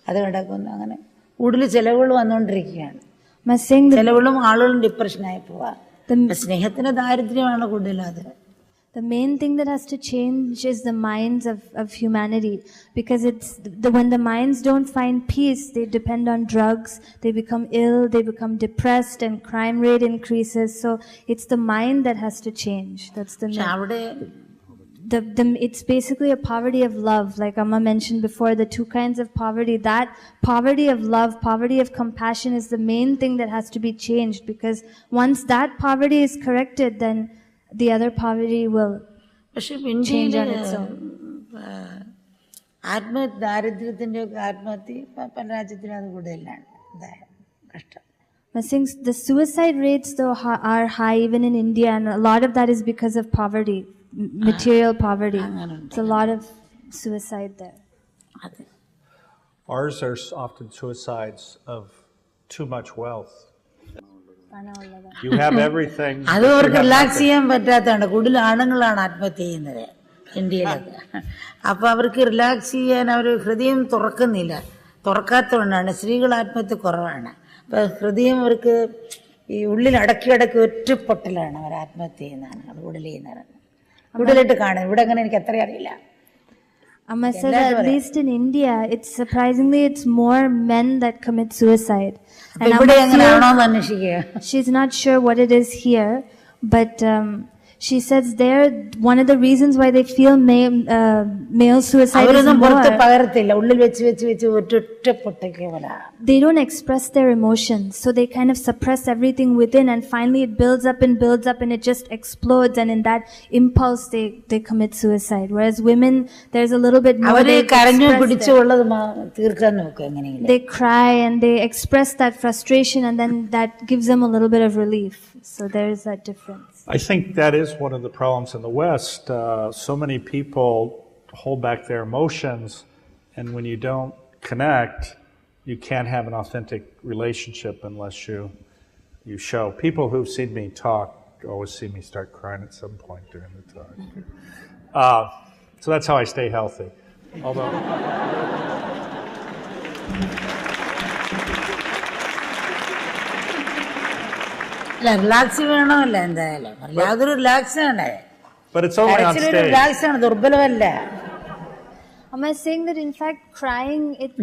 അത് കിടക്കുന്നു. അങ്ങനെ കൂടുതൽ ചിലവുകൾ വന്നുകൊണ്ടിരിക്കുകയാണ്. ചിലവുകളും ആളുകളും ഡിപ്രഷനായി പോവാ. സ്നേഹത്തിന്റെ ദാരിദ്ര്യമാണ് കൂടുതലും അത്. The main thing that has to change is the minds of humanity, because when the minds don't find peace, they depend on drugs, they become ill, they become depressed, and crime rate increases. So it's the mind that has to change. That's the it's basically a poverty of love, like Amma mentioned before, the 2 kinds of poverty. That poverty of love, poverty of compassion is the main thing that has to be changed, because once that poverty is corrected, then the other poverty will change on its own. ദാരിദ്ര്യത്തിന്റെ ആത്മഹത്യ പല രാജ്യത്തിലും അത് കൂടുതലാണ്. കഷ്ടം. The suicide rates though are high even in India, and a lot of that is because of poverty, material poverty. It's a lot of suicide there. Ours are often suicides of too much wealth. You have everything. അത് അവർക്ക് relax ചെയ്യാൻ പറ്റാത്തതാണ്. കൂടുതൽ ആണുങ്ങളാണ് ആത്മഹത്യ ചെയ്യുന്നത് ഇന്ത്യയിലൊക്കെ. അപ്പോൾ അവർക്ക് റിലാക്സ് ചെയ്യാൻ അവർ ഹൃദയം തുറക്കുന്നില്ല. തുറക്കാത്തതുകൊണ്ടാണ് സ്ത്രീകൾ ആത്മഹത്യ കുറവാണ്. അപ്പോൾ ഹൃദയം അവർക്ക് ഈ ഉള്ളിൽ അടക്കി ഒറ്റപ്പൊട്ടലാണ് അവർ ആത്മഹത്യ ചെയ്യുന്നതാണ്. അത് കൂടുതൽ ചെയ്യുന്നവരാണ്. കൂടുതലായിട്ട് കാണുന്നത് ഇവിടെ അങ്ങനെ എനിക്ക് അത്ര അറിയില്ല. Amma says at least in India, it's more men that commit suicide. And she's not sure what it is here, but she says there one of the reasons why they feel male suicide is more. They don't express their emotions, so they kind of suppress everything within, and finally it builds up and it just explodes, and in that impulse they commit suicide. Whereas women, there's a little bit more. They cry and they express that frustration, and then that gives them a little bit of relief. So there is that difference. I think that is one of the problems in the West. So many people hold back their emotions And when you don't connect, you can't have an authentic relationship unless you show. People who've seen me talk always see me start crying at some point during the talk. So that's how I stay healthy. Although relax വേണമല്ല എന്തായാലും യാതൊരു relax ആണ് but it's only on stage. Relax ആണ് ദുർബലമല്ല. Am I saying that in fact crying,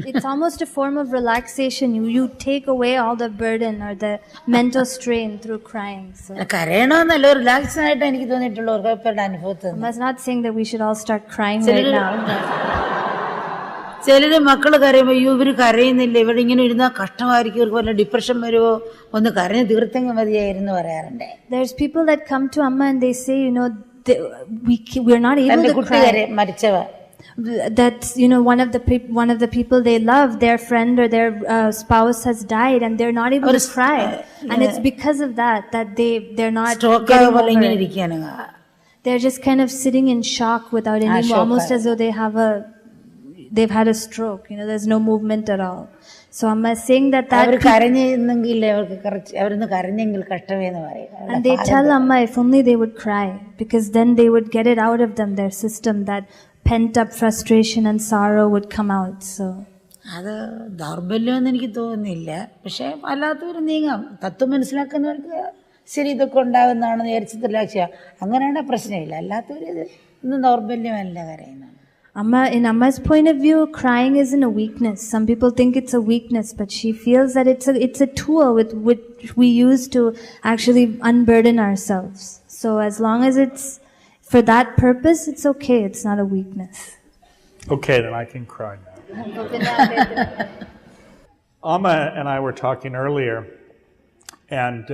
it's almost a form of relaxation? You take away all the burden or the mental strain through crying. So കരയണമെന്നല്ല, relax ആയിട്ട് എനിക്ക് തോന്നിയിട്ടുള്ളവർക്ക് അവരുടെ അനുഭവത്തിൽ. I'm not saying that we should all start crying right now. ചിലര് മക്കള് കരയുമ്പോ ഇവര് കരയുന്നില്ല, ഇവിടെ ഇങ്ങനെ ഇരുന്നാൽ കഷ്ടമായിരിക്കും, ഇവർക്ക് വല്ല ഡിപ്രഷൻ വരുമോ, ഒന്ന് കരഞ്ഞ് തീർത്തെങ്കിൽ മതിയായിരുന്നു പറയാറുണ്ട്. There's people that come to Amma and they say, we're not able to cry. മരിച്ചവ. That's one of the people they love, their friend or their spouse has died and they're not able to cry, and it's because of that they're not getting over it. They're just kind of sitting in shock without any almost as though they've had a stroke. There's no movement at all. So I'm saying that and they tell Amma if only they would cry, because then they would get it out of them, their system, that pent up frustration and sorrow would come out. So അത് ദൗർബല്യമെന്ന് എനിക്ക് തോന്നുന്നില്ല. പക്ഷെ അല്ലാത്തവർ നീങ്ങാം. തത്വം മനസ്സിലാക്കുന്നവർക്ക് ശരി ഇതൊക്കെ ഉണ്ടാകുന്നതാണെന്ന് വിചാരിച്ചിട്ട് ലക്ഷ്യം, അങ്ങനെയാണെ പ്രശ്നമില്ല. അല്ലാത്തവർ ഇത് ഒന്നും ദൗർബല്യമല്ല കരയുന്നത്. In Amma's point of view, crying isn't a weakness. Some people think it's a weakness, but she feels that it's a tool with which we use to actually unburden ourselves. So as long as it's for that purpose, it's okay. It's not a weakness. Okay, then I can cry now. Amma and I were talking earlier, and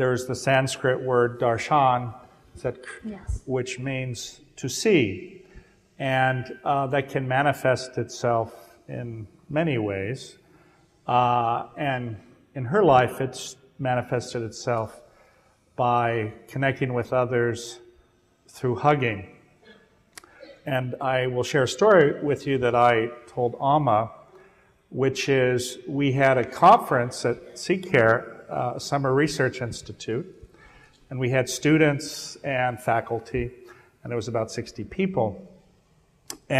there's the Sanskrit word darshan, which means to see. And that can manifest itself in many ways. And in her life, it's manifested itself by connecting with others through hugging. And I will share a story with you that I told Amma, which is we had a conference at CCARE, Summer Research Institute, and we had students and faculty, and there was about 60 people.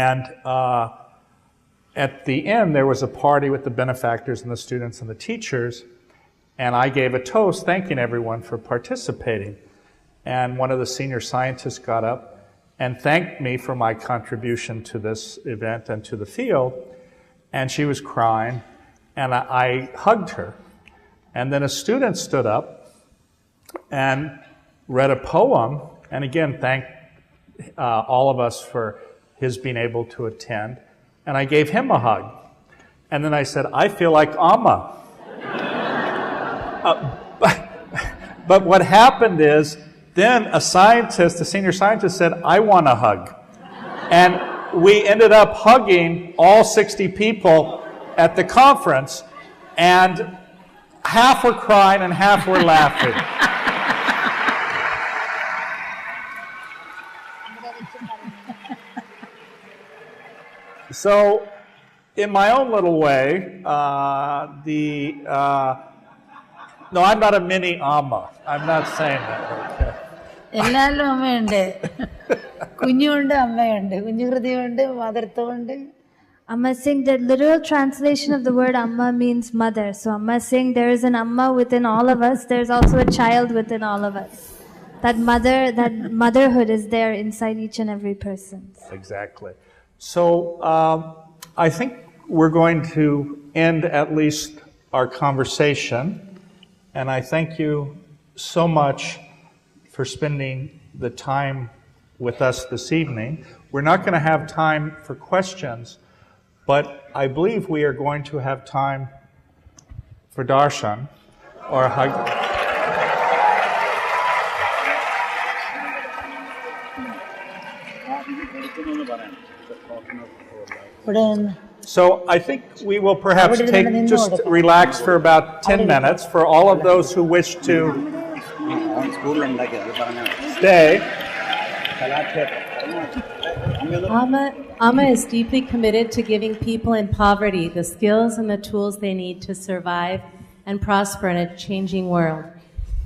And at the end, there was a party with the benefactors and the students and the teachers, and I gave a toast thanking everyone for participating. And one of the senior scientists got up and thanked me for my contribution to this event and to the field, and she was crying, and I hugged her. And then a student stood up and read a poem, and again thanked all of us for his being able to attend, and I gave him a hug. And then I said, I feel like Amma. But what happened is, then a senior scientist said, I want a hug. And we ended up hugging all 60 people at the conference, and half were crying and half were laughing. So, in my own little way, no, I'm not a mini Amma. I'm not saying that. Okay. എല്ലാവരും അമ്മയുണ്ട്, കുഞ്ഞുണ്ട്, അമ്മയുണ്ട്, കുഞ്ഞുഹൃദയമുണ്ട്, മദർത്തമുണ്ട്. Amma is saying the literal translation of the word Amma means mother. So Amma is saying there is an Amma within all of us. There's also a child within all of us. That motherhood is there inside each and every person. Exactly. So I think we're going to end at least our conversation, and I thank you so much for spending the time with us this evening. We're not going to have time for questions, but I believe we are going to have time for darshan, or hug. So I think we will perhaps just relax for about 10 minutes for all of those who wish to stay. Amma is deeply committed to giving people in poverty the skills and the tools they need to survive and prosper in a changing world.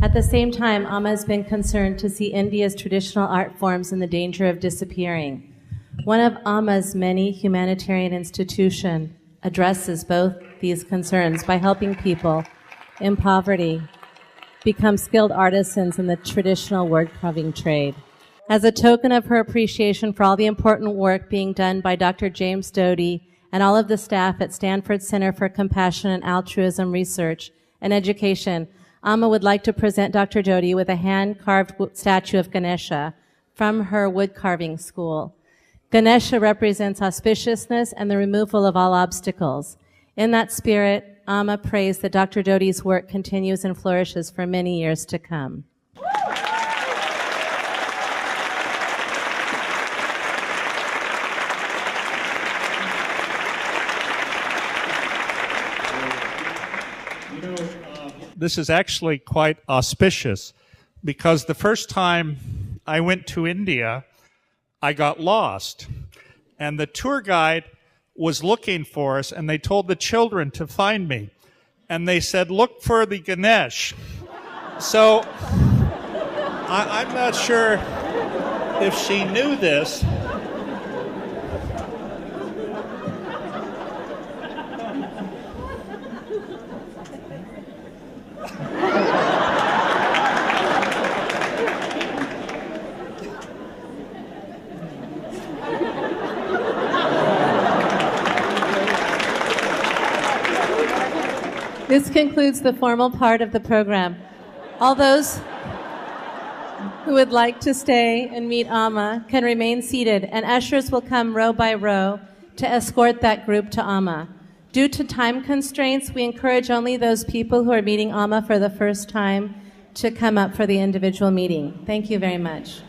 At the same time, Amma has been concerned to see India's traditional art forms in the danger of disappearing. One of Amma's many humanitarian institutions addresses both these concerns by helping people in poverty become skilled artisans in the traditional wood-carving trade. As a token of her appreciation for all the important work being done by Dr. James Doty and all of the staff at Stanford Center for Compassion and Altruism Research and Education, Amma would like to present Dr. Doty with a hand-carved statue of Ganesha from her wood-carving school. Ganesha represents auspiciousness and the removal of all obstacles. In that spirit, Amma prays that Dr. Doty's work continues and flourishes for many years to come. This is actually quite auspicious because the first time I went to India, I got lost. And the tour guide was looking for us, and they told the children to find me. And they said, look for the Ganesh. So I'm not sure if she knew this. This concludes the formal part of the program. All those who would like to stay and meet Amma can remain seated, and ushers will come row by row to escort that group to Amma. Due to time constraints, we encourage only those people who are meeting Amma for the first time to come up for the individual meeting. Thank you very much.